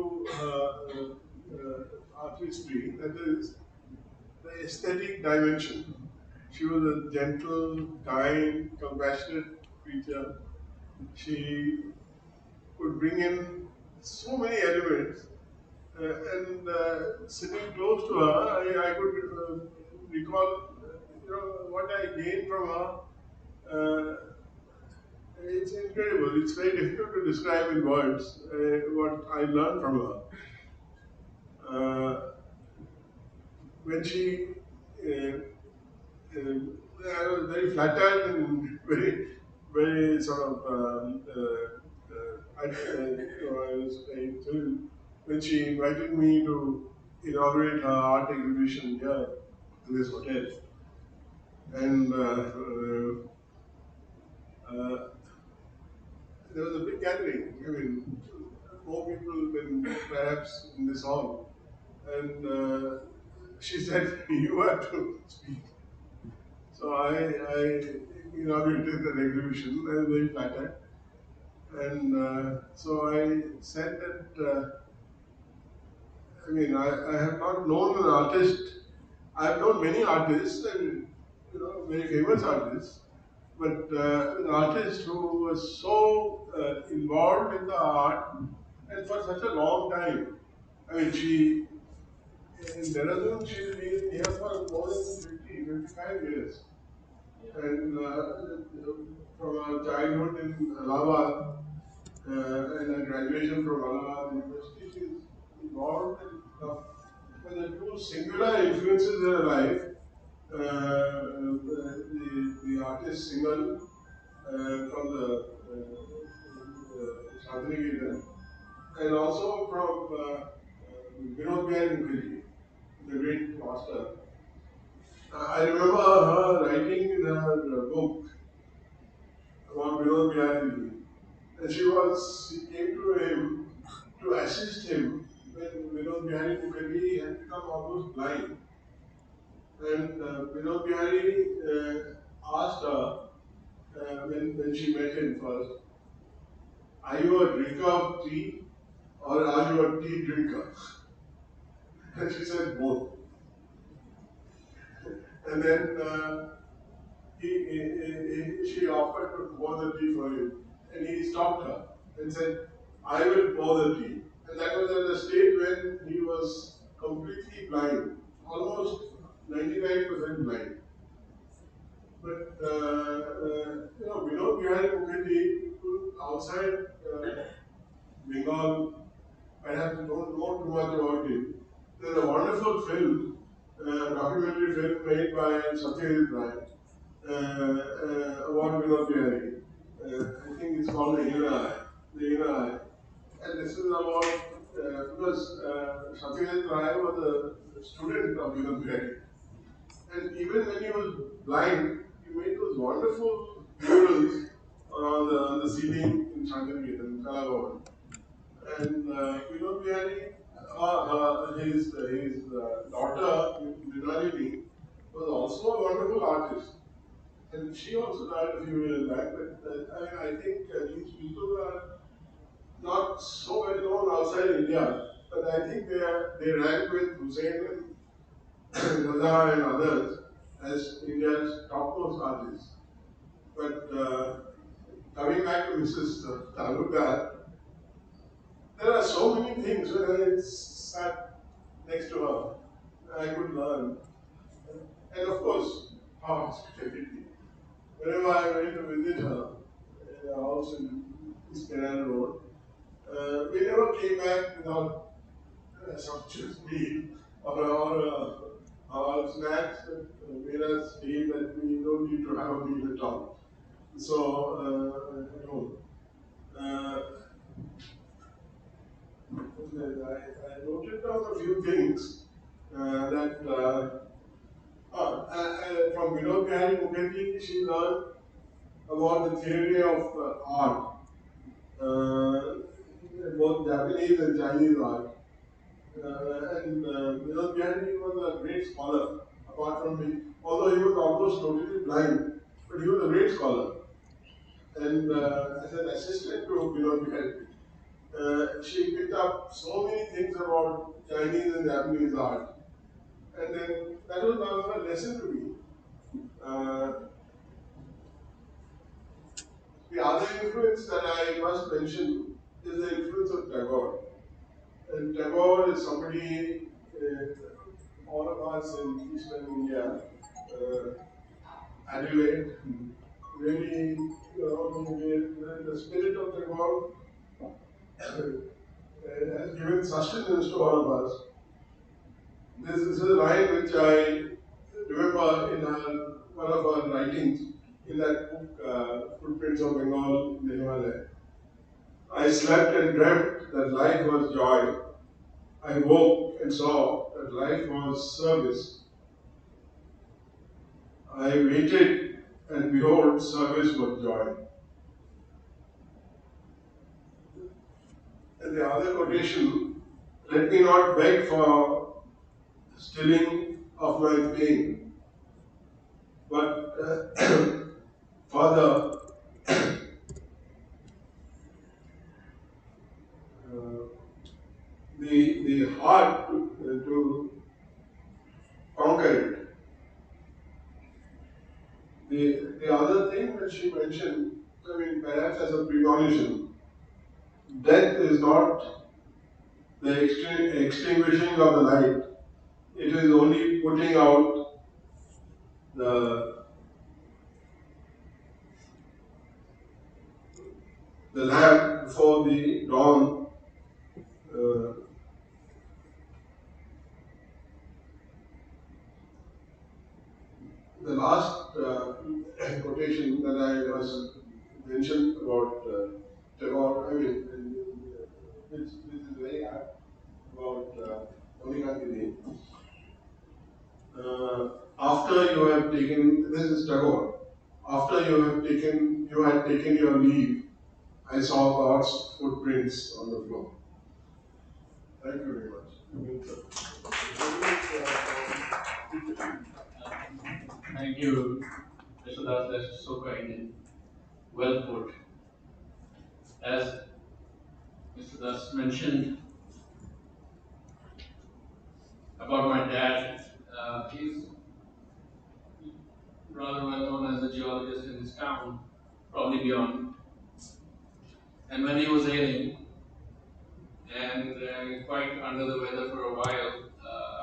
artistry, that is the aesthetic dimension. She was a gentle, kind, compassionate creature. She could bring in so many elements, and sitting close to her, I could recall, what I gained from her. Uh, it's incredible. It's very difficult to describe in words what I learned from her. Uh, when she uh, I was very flattered and very sort of, I was very thrilled when she invited me to inaugurate her art exhibition here in this hotel. And uh, there was a big gathering. I mean, more people than perhaps in this hall. And she said, "You have to speak." So I inaugurated that exhibition. I was very flattered. And so I said that I mean, I have not known an artist. I have known many artists and very famous artists, but an artist who was so involved in the art and for such a long time. I mean, she in Dehradun, she's been here for more than 50, 55 years. And from our childhood in Allahabad and her graduation from Allahabad University, she's involved in but the two singular influences in her life, the artist Singal from the Shantiniketan, and also from Vinod Bihari Mukherjee, the great master. I remember her writing in her book about Vinod Bihari, and she came to him to assist him when Vinod Bihari Mukherjee had become almost blind. And Vinod Bihari asked her when she met him first, "Are you a drinker of tea or are you a tea drinker?" And she said, "Both." And then she offered to pour the tea for him. And he stopped her and said, "I will pour the tea." And that was at the stage when he was completely blind, almost 99% blind. But Vinod Bihari Mukherjee, people outside Bengal perhaps don't know too much about him. There's a wonderful film, documentary film made by Satyajit Ray about Vinod Bihari. I think it's called The Inner Eye. The Inner Eye. And this is about, because Satyajit Ray was a student of Vinod Bihari. And even when he was blind, he made those wonderful murals on the ceiling in Shantiniketan, Kalabhavan. And Vinod Bihari, his daughter, Mrinalini, was also a wonderful artist. And she also died a few years back. But I think these people are not so well known outside India. But I think they rank with Hussein and Raza and others as India's topmost artists. But coming back to Mrs. Talukdar, there are so many things when I sat next to her I could learn. And of course, her hospitality. Whenever I went to visit her in a house in East Canal Road, we never came back without a sumptuous meal or snacks that made us feel that we don't need to have a meal at all. So, I noted down a few things that from Vinod Bihari Mukherjee, she learned about the theory of art, both Japanese and Chinese art. And Vinod Bihari was a great scholar, apart from being, although he was almost totally blind, but he was a great scholar. And as an assistant to Vinod Bihari, she picked up so many things about Chinese and Japanese art. And then that was one of a lesson to me. Uh, the other influence that I must mention is the influence of Tagore. And Tagore is somebody, all of us in Eastern India, Adelaide, really, the spirit of Tagore has given sustenance to all of us. This is a line which I remember in one of our writings in that book, Footprints of Bengal in the Himalaya. I slept and dreamt that life was joy. I woke and saw that life was service. I waited and behold, service was joy. And the other quotation, let me not beg for stilling of my pain, but Father, the heart to conquer it. The other thing that she mentioned, I mean, perhaps as a precaution, death is not the extinguishing of the light. It is only putting out the lamp before the dawn. Uh, the last quotation that I was mentioned about Tagore, I mean, which is very apt about Monika Dini. After you have taken, this is Tagore, after you had taken your leave, I saw God's footprints on the floor. Thank you very much. Thank you, Mr. Das. That's so kind and well put. As Mr. Das mentioned about my dad, he's rather well known as a geologist in his town, probably beyond. And when he was ailing and quite under the weather for a while,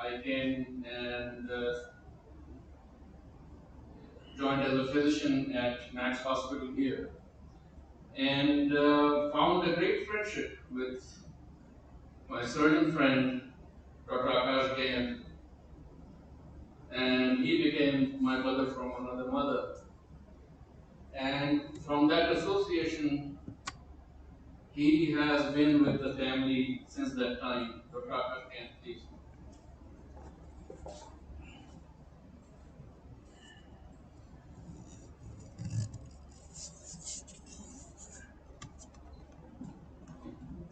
I came and joined as a physician at Max Hospital here and found a great friendship with my surgeon friend, Dr. Akash Gayan, and he became my brother from another mother. And from that association, he has been with the family since that time. Dr. Akash Gayan, please.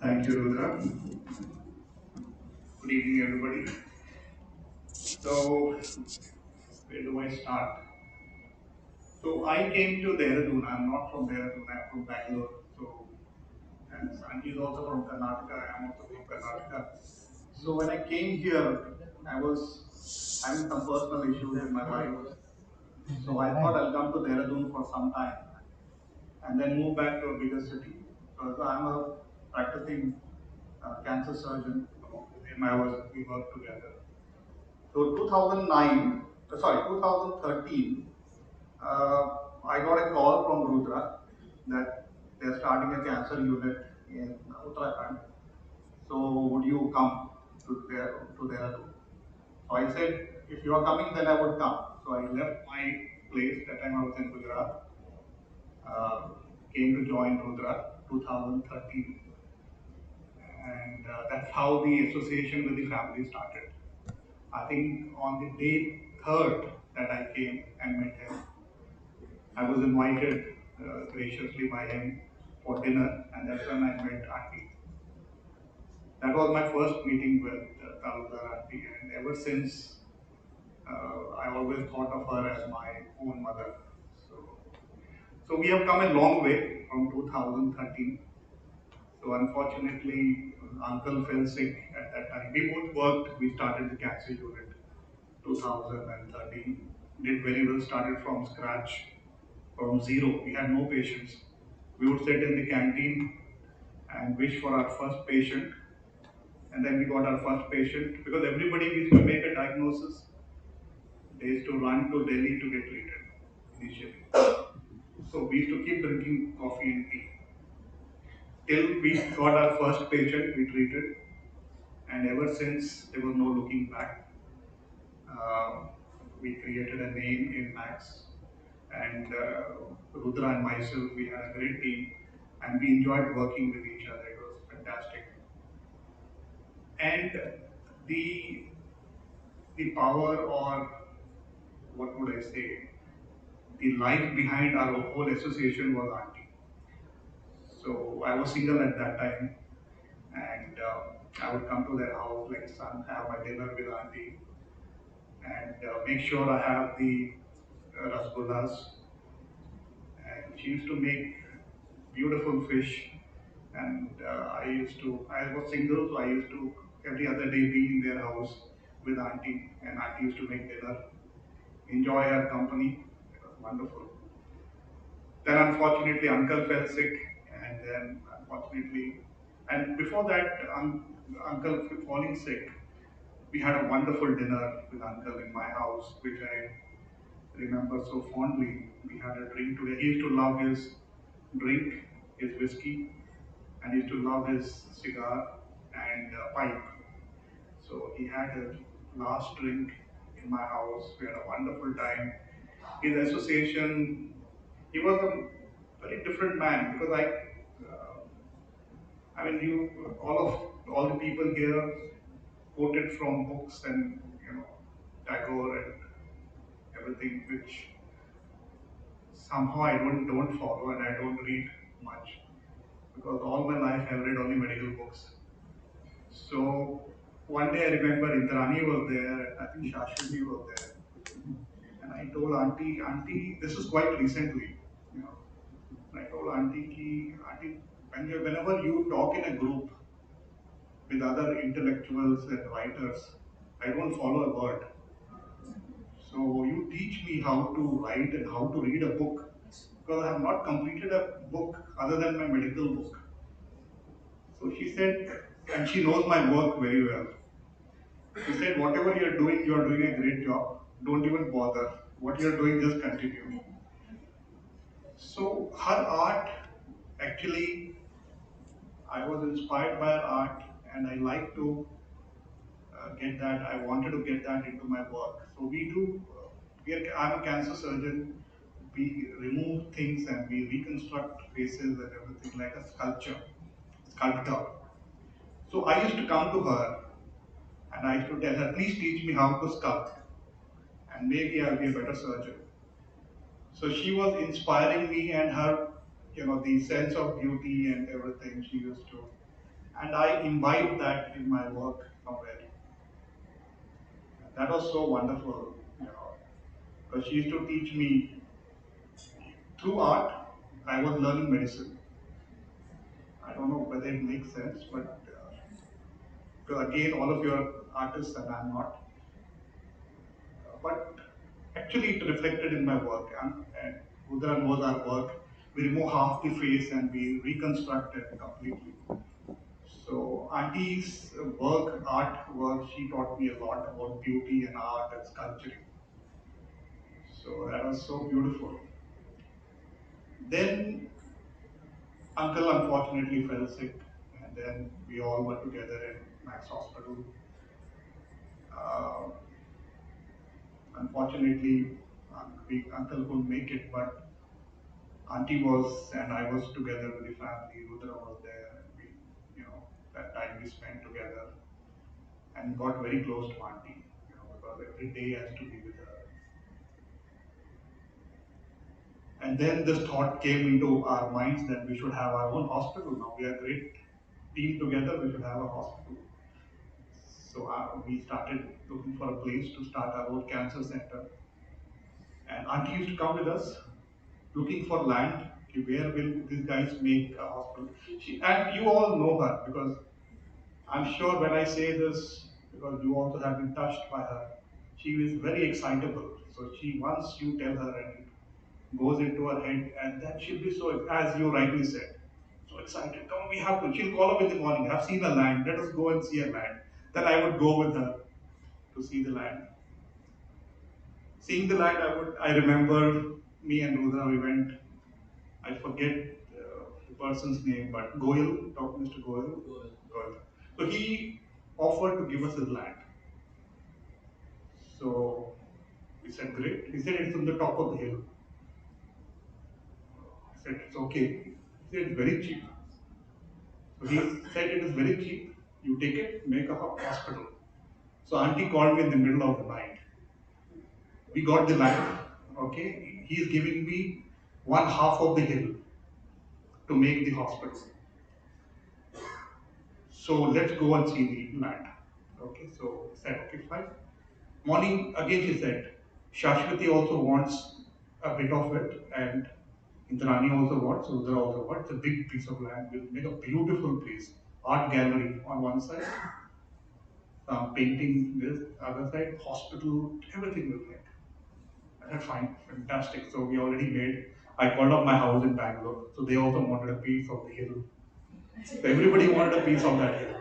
Thank you, Rudra. Good evening, everybody. So, where do I start? So, I came to Dehradun. I'm not from Dehradun, I'm from Bangalore. So, and Sanji is also from Karnataka. I'm also from Karnataka. So, when I came here, I was having some personal issues with my wife. So, I thought I'll come to Dehradun for some time and then move back to a bigger city. Because I'm a practicing cancer surgeon. With him, we worked together. So 2009, 2013, uh, I got a call from Rudra that they're starting a cancer unit in Uttarakhand. So would you come to Dehradun? So I said, if you are coming, then I would come. So I left my place. That time I was in Gujarat. Uh, Came to join Rudra 2013, and that's how the association with the family started. I think on the day third that I came and met him, I was invited graciously by him for dinner, and that's when I met Auntie. That was my first meeting with Talukdar Auntie, and ever since I always thought of her as my own mother. So, so we have come a long way from 2013. So unfortunately, Uncle fell sick at that time. We both worked. We started the cancer unit 2013. Did very well. Started from scratch, from zero. We had no patients. We would sit in the canteen and wish for our first patient, and then we got our first patient because everybody used to make a diagnosis. They used to run to Delhi to get treated initially. So we used to keep drinking coffee and tea till we got our first patient. We treated, and ever since there was no looking back. Uh, we created a name in Max, and Rudra and myself, we had a great team, and we enjoyed working with each other. It was fantastic. And the the power, or what would I say, the life behind our whole association was Auntie. So I was single at that time, and I would come to their house like son, have my dinner with Auntie, and make sure I have the rasgullas. And she used to make beautiful fish, and I was single, so I used to every other day be in their house with auntie, and auntie used to make dinner, enjoy her company. It was wonderful. Then unfortunately uncle fell sick, and then unfortunately, and before that uncle falling sick, we had a wonderful dinner with uncle in my house, which I remember so fondly. We had a drink together. He used to love his drink, his whiskey, and he used to love his cigar and pipe. So he had a last drink in my house. We had a wonderful time. His association, he was a very different man because I mean, all the people here quoted from books and Tagore and everything, which somehow I don't follow and I don't read much because all my life I've read only medical books. So one day I remember Indrani was there, I think Shashwati was there, and I told Auntie, this was quite recently, you know. And I told Auntie, whenever you talk in a group with other intellectuals and writers, I don't follow a word. So you teach me how to write and how to read a book because I have not completed a book other than my medical book. So she said, and she knows my work very well. She said, whatever you are doing a great job. Don't even bother. What you're doing, just continue. So her art, actually, I was inspired by her art, and I like to get that. I wanted to get that into my work. So we do. I'm a cancer surgeon. We remove things and we reconstruct faces and everything like a sculptor. So I used to come to her and I used to tell her, please teach me how to sculpt, and maybe I'll be a better surgeon. So she was inspiring me, and her, the sense of beauty and everything she used to, and I imbibed that in my work somewhere. That was so wonderful, because she used to teach me through art. I was learning medicine. I don't know whether it makes sense, but because again, all of you are artists and I'm not. But actually, it reflected in my work. And Rudra knows our work. We remove half the face and we reconstruct it completely. So Auntie's art work, she taught me a lot about beauty and art and sculpturing. So that was so beautiful. Then Uncle unfortunately fell sick, and then we all were together in Max Hospital. Uh, Unfortunately, Uncle couldn't make it, but Auntie was and I was together with the family. Rudra was there, and that time we spent together and got very close to Auntie, because every day has to be with her. And then this thought came into our minds that we should have our own hospital now. We are a great team together, we should have a hospital. So we started looking for a place to start our own cancer center. And Auntie used to come with us, looking for land. Okay, where will these guys make a hospital? And you all know her because I'm sure when I say this, because you also have been touched by her, she is very excitable. So she once you tell her and it goes into her head, and then she'll be so, as you rightly said, so excited. Come, we have to. She'll call up in the morning. I've seen the land. Let us go and see a land. Then I would go with her to see the land. Seeing the land, I remember me and Rudra, we went, I forget the person's name, but Goyal, Mr. Goyal. Goyal. So he offered to give us his land. So we said, great. He said, it's on the top of the hill. I said, it's okay. He said, it's very cheap. So he said, it is very cheap. You take it, make a hospital. So auntie called me in the middle of the night. We got the land. Okay. He is giving me one half of the hill to make the hospital. So let's go and see the land. Okay, so I said, okay, fine. Morning, again she said, Shashwati also wants a bit of it, and Indrani also wants, Rudra also wants. It's a big piece of land. We'll make a beautiful place. Art gallery on one side, painting this, other side, hospital, everything was there. I said, fine, fantastic. So we already made. I called up my house in Bangalore, so they also wanted a piece of the hill. So everybody wanted a piece of that hill.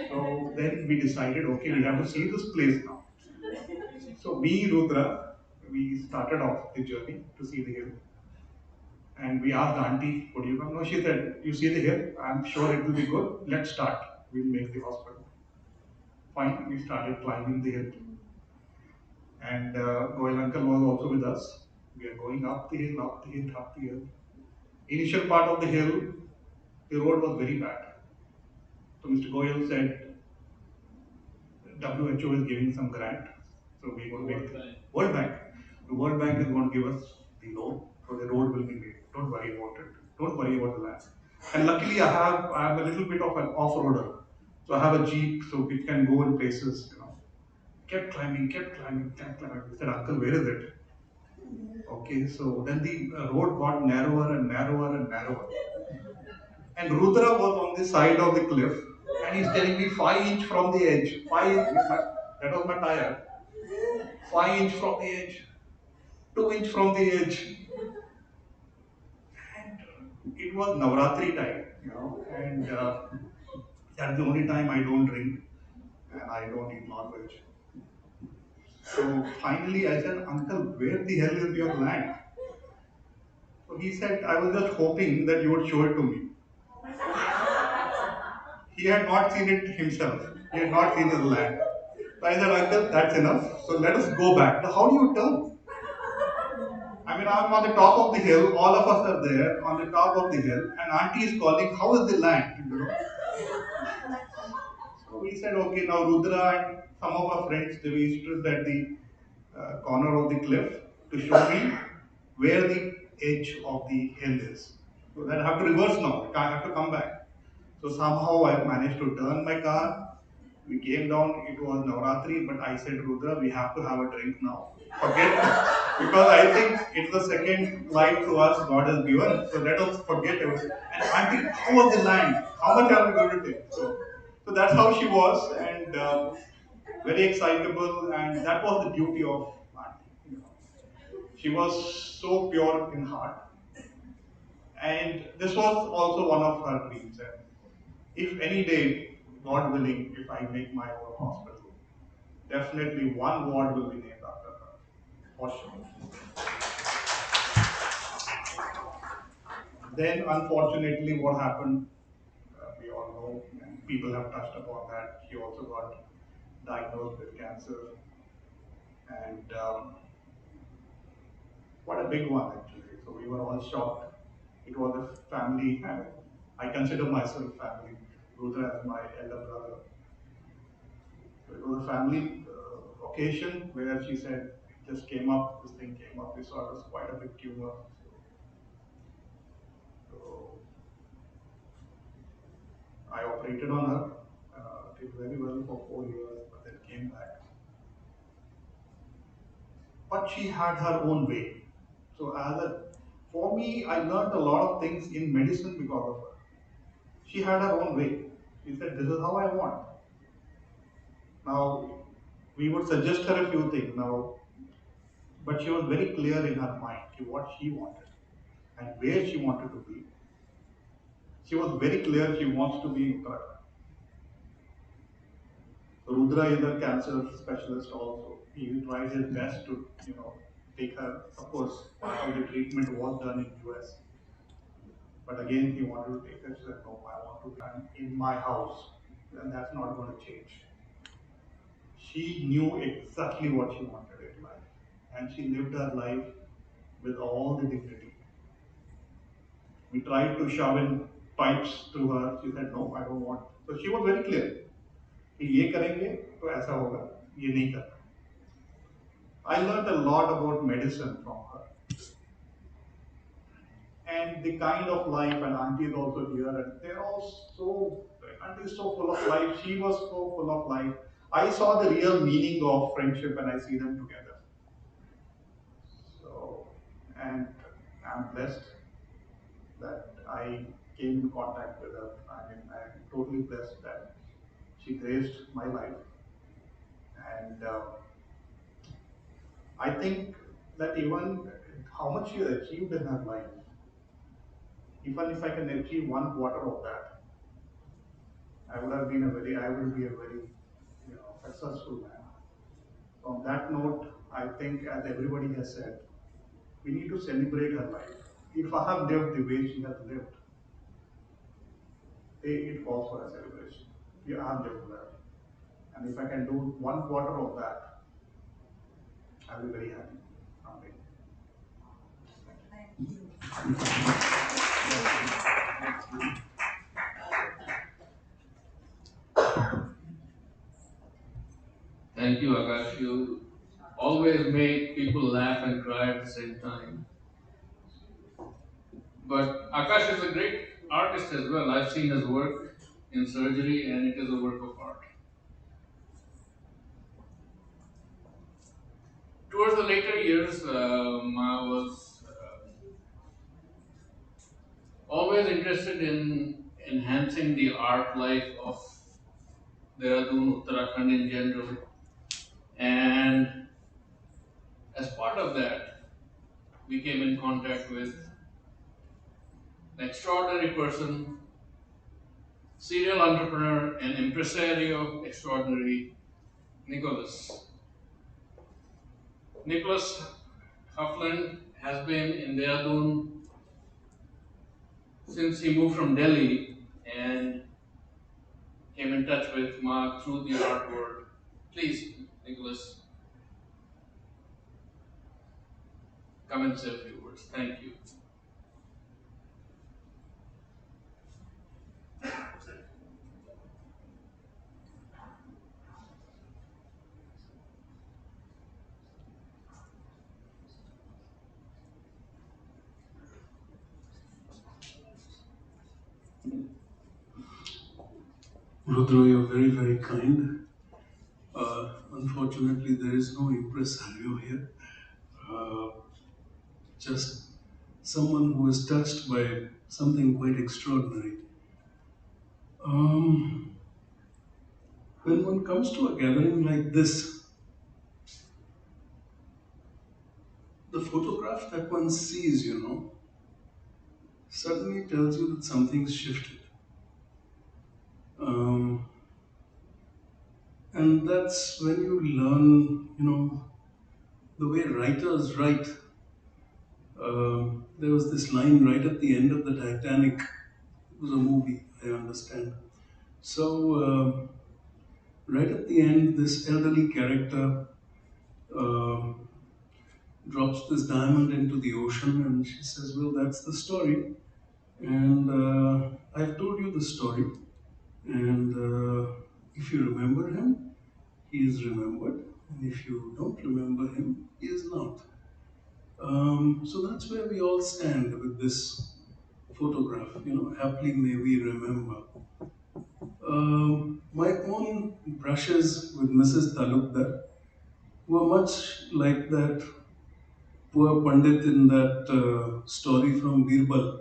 So then we decided, okay, we have to see this place now. So me, Rudra, we started off the journey to see the hill. And we asked the auntie, would you come? No, she said, you see the hill? I'm sure it will be good. Let's start. We'll make the hospital. Fine, we started climbing the hill. And Goyal uncle was also with us. We are going up the hill, up the hill, up the hill. Initial part of the hill, the road was very bad. So Mr. Goyal said, WHO is giving some grant. So we're going to make World Bank. The World Bank is going to give us the loan, so the road will be made. Don't worry about it. Don't worry about the land. And luckily, I am a little bit of an off-roader, so I have a jeep, so we can go in places. Kept climbing, kept climbing, kept climbing. I said, Uncle, where is it? Okay, so then the road got narrower and narrower and narrower. And Rudra was on the side of the cliff, and he's telling me 5 inch from the edge. 5 inch, that was my tire. 5 inch from the edge, 2 inch from the edge. And it was Navratri time, and that's the only time I don't drink and I don't eat non-veg. So finally I said, Uncle, where the hell is your land? So he said, I was just hoping that you would show it to me. He had not seen it himself. He had not seen his land. So I said, Uncle, that's enough. So let us go back. Now, how do you turn? I mean, I'm on the top of the hill. All of us are there on the top of the hill, and Auntie is calling, "How is the land?" So we said, "Okay." Now Rudra and some of our friends they stood at the corner of the cliff to show me where the edge of the hill is. So then I have to reverse now. I have to come back. So somehow I managed to turn my car. We came down, it was Navratri, but I said, Rudra, we have to have a drink now. Forget it. Because I think it's the second life to us God has given. So let us forget everything. And Auntie, how was the land? How much are we going to take? So that's how she was, and very excitable, and that was the beauty of Auntie. She was so pure in heart. And this was also one of her dreams. And if any day, God willing, if I make my own hospital, definitely one ward will be named after her, for sure. Then, unfortunately, what happened, we all know, and people have touched upon that. She also got diagnosed with cancer, and what a big one, actually. So we were all shocked. It was a family, and I consider myself family. Rudra is my elder brother. So it was a family occasion where she said, it just came up, this thing came up, we saw it was quite a big tumor. So I operated on her, did very well for 4 years, but then came back. But she had her own way. So for me, I learned a lot of things in medicine because of her. She had her own way. She said, this is how I want. Now, we would suggest her a few things now, but she was very clear in her mind what she wanted and where she wanted to be. She was very clear she wants to be in Uttarakhand. So Rudra is a cancer specialist also. He tried his best to, take her. Of course, part of the treatment was done in US. But again, he wanted to take her. She said, no, I want to be in my house. And that's not going to change. She knew exactly what she wanted in life. And she lived her life with all the dignity. We tried to shove in pipes to her. She said, no, I don't want. So she was very clear. कि ये करेंगे तो ऐसा होगा, ये नहीं करना. I learned a lot about medicine from her. And the kind of life, and Auntie is also here, and they're all Auntie is so full of life, she was so full of life. I saw the real meaning of friendship when I see them together. So, and I'm blessed that I came in contact with her. I mean, I'm totally blessed that She graced my life, and I think that even how much she achieved in her life, even if I can achieve one quarter of that, I will be a very, successful man. On that note, I think, as everybody has said, we need to celebrate her life. If I have lived the way she has lived, it calls for a celebration. We have lived well. And if I can do one quarter of that, I'll be very happy. Amen. Thank you, Akash. You always make people laugh and cry at the same time. But Akash is a great artist as well. I've seen his work in surgery, and it is a work of art. Towards the later years, I was always interested in enhancing the art life of Dehradun, Uttarakhand in general. And as part of that, we came in contact with an extraordinary person, serial entrepreneur, and impresario extraordinary, Nicholas. Nicholas Huffland has been in Dehradun since he moved from Delhi and came in touch with Mark through the art world. Please, Nicholas, come and say a few words. Thank you. Rudra, you're very, very kind. Unfortunately, there is no impresario here. Uh, just someone who is touched by something quite extraordinary. Um, when one comes to a gathering like this, the photograph that one sees, suddenly tells you that something's shifted. Um, and that's when you learn, the way writers write. There was this line right at the end of the Titanic. It was a movie, I understand. So, right at the end, this elderly character uh, drops this diamond into the ocean, and she says, "Well, that's the story." And I've told you the story. And if you remember him, he is remembered. And if you don't remember him, he is not. So that's where we all stand with this photograph. Happily may we remember. My own brushes with Mrs. Talukdar were much like that poor Pandit in that story from Birbal.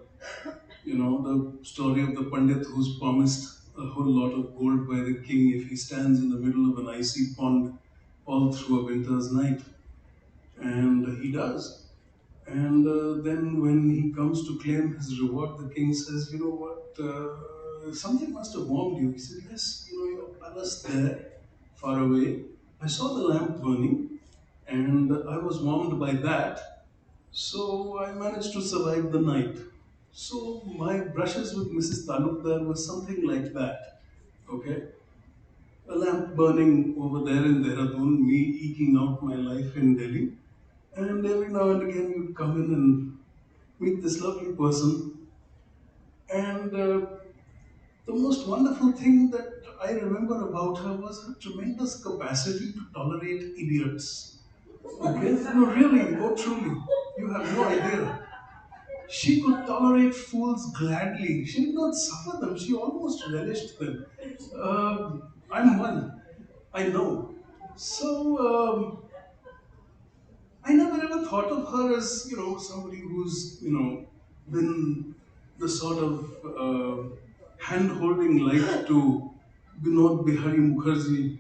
The story of the Pandit who's promised a whole lot of gold by the king if he stands in the middle of an icy pond all through a winter's night. And he does. And then when he comes to claim his reward, the king says, "You know what? Something must have warmed you." He said, "Yes, your palace there, far away. I saw the lamp burning, and I was warmed by that. So I managed to survive the night." So my brushes with Mrs. Talukdar was something like that. Okay? A lamp burning over there in Dehradun, me eking out my life in Delhi. And every now and again you'd come in and meet this lovely person. And the most wonderful thing that I remember about her was her tremendous capacity to tolerate idiots. Okay? No, really, oh truly, you have no idea. She could tolerate fools gladly. She did not suffer them, she almost relished them. I'm one, I know. So, I never ever thought of her as, somebody who's, been the sort of hand holding life to Vinod Bihari Mukherjee,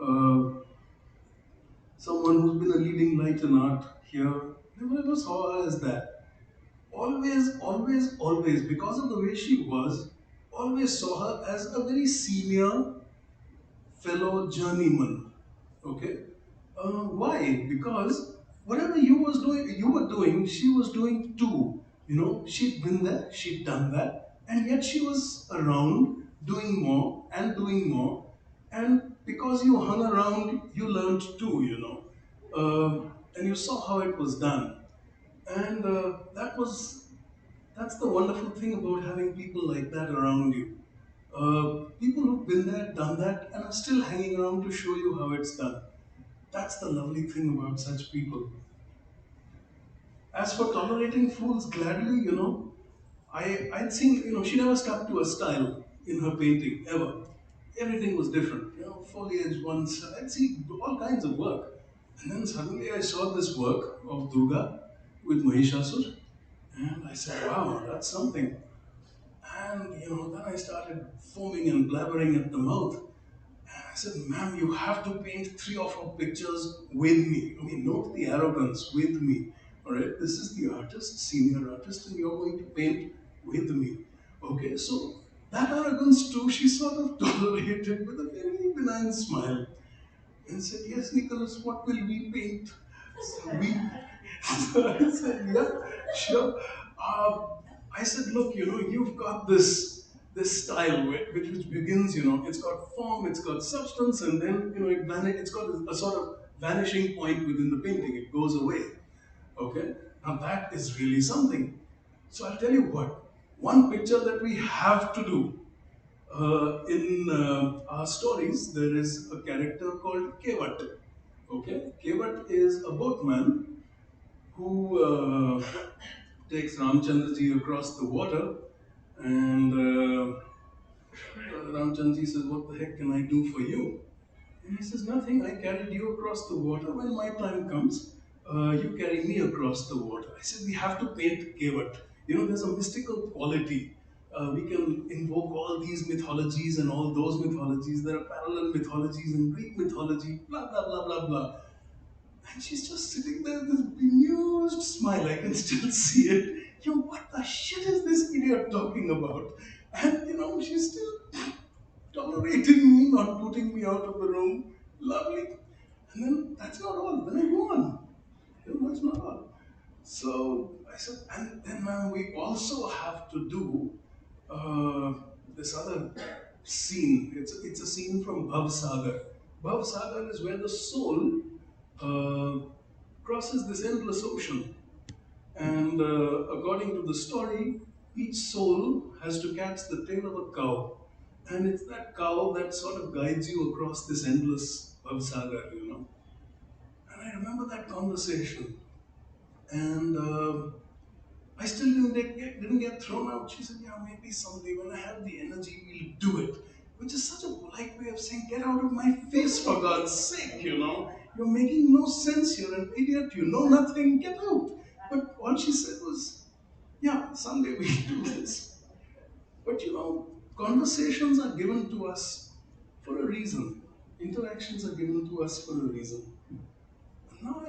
uh, someone who's been a leading light in art here. Never saw her as that. Always, because of the way she was, always saw her as a very senior fellow journeyman. Okay, why? Because whatever you were doing, she was doing too. You know, she'd been there, she'd done that, and yet she was around doing more and doing more. And because you hung around, you learned too. And you saw how it was done. And that's the wonderful thing about having people like that around you. People who've been there, done that, and are still hanging around to show you how it's done. That's the lovely thing about such people. As for tolerating fools gladly, I'd seen, she never stuck to a style in her painting, ever. Everything was different. Foliage once, I'd see all kinds of work. And then suddenly I saw this work of Durga with Mahishasur, and I said, wow, that's something. And then I started foaming and blabbering at the mouth. And I said, ma'am, you have to paint 3 or 4 pictures with me. I mean, note the arrogance, with me. Alright, this is the artist, senior artist, and you're going to paint with me. Okay, so that arrogance too, she sort of tolerated with a very benign smile and said, yes, Nicholas, what will we paint? We. So I said, yeah, sure. I said, look, you've got this style which begins, it's got form, it's got substance, and then it's got a sort of vanishing point within the painting. It goes away. Okay, now that is really something. So I'll tell you what. One picture that we have to do in our stories, there is a character called Kevat. Okay, Kevat is a boatman who takes Ramchandraji across the water, and Ramchandraji says, "What the heck can I do for you?" And he says, "Nothing. I carried you across the water. When my time comes, you carry me across the water." I said, "We have to paint Kevat. There's a mystical quality. We can invoke all these mythologies and all those mythologies. There are parallel mythologies in Greek mythology. Blah blah blah blah blah." And she's just sitting there with this bemused smile. I can still see it. What the shit is this idiot talking about? And she's still tolerating me, not putting me out of the room. Lovely. And then that's not all. Then I go on. That's not all. So I said, and then ma'am, we also have to do uh, this other scene. It's a scene from Bhav Sagar. Bhav Sagar is where the soul uh, crosses this endless ocean. And according to the story, each soul has to catch the tail of a cow. And it's that cow that sort of guides you across this endless Bhavsagar. And I remember that conversation. And I still didn't get thrown out. She said, yeah, maybe someday when I have the energy, we'll do it. Which is such a polite way of saying, get out of my face for God's sake. You're making no sense. You're an idiot. You know nothing. Get out. But all she said was, yeah, someday we'll do this. But conversations are given to us for a reason. Interactions are given to us for a reason. Now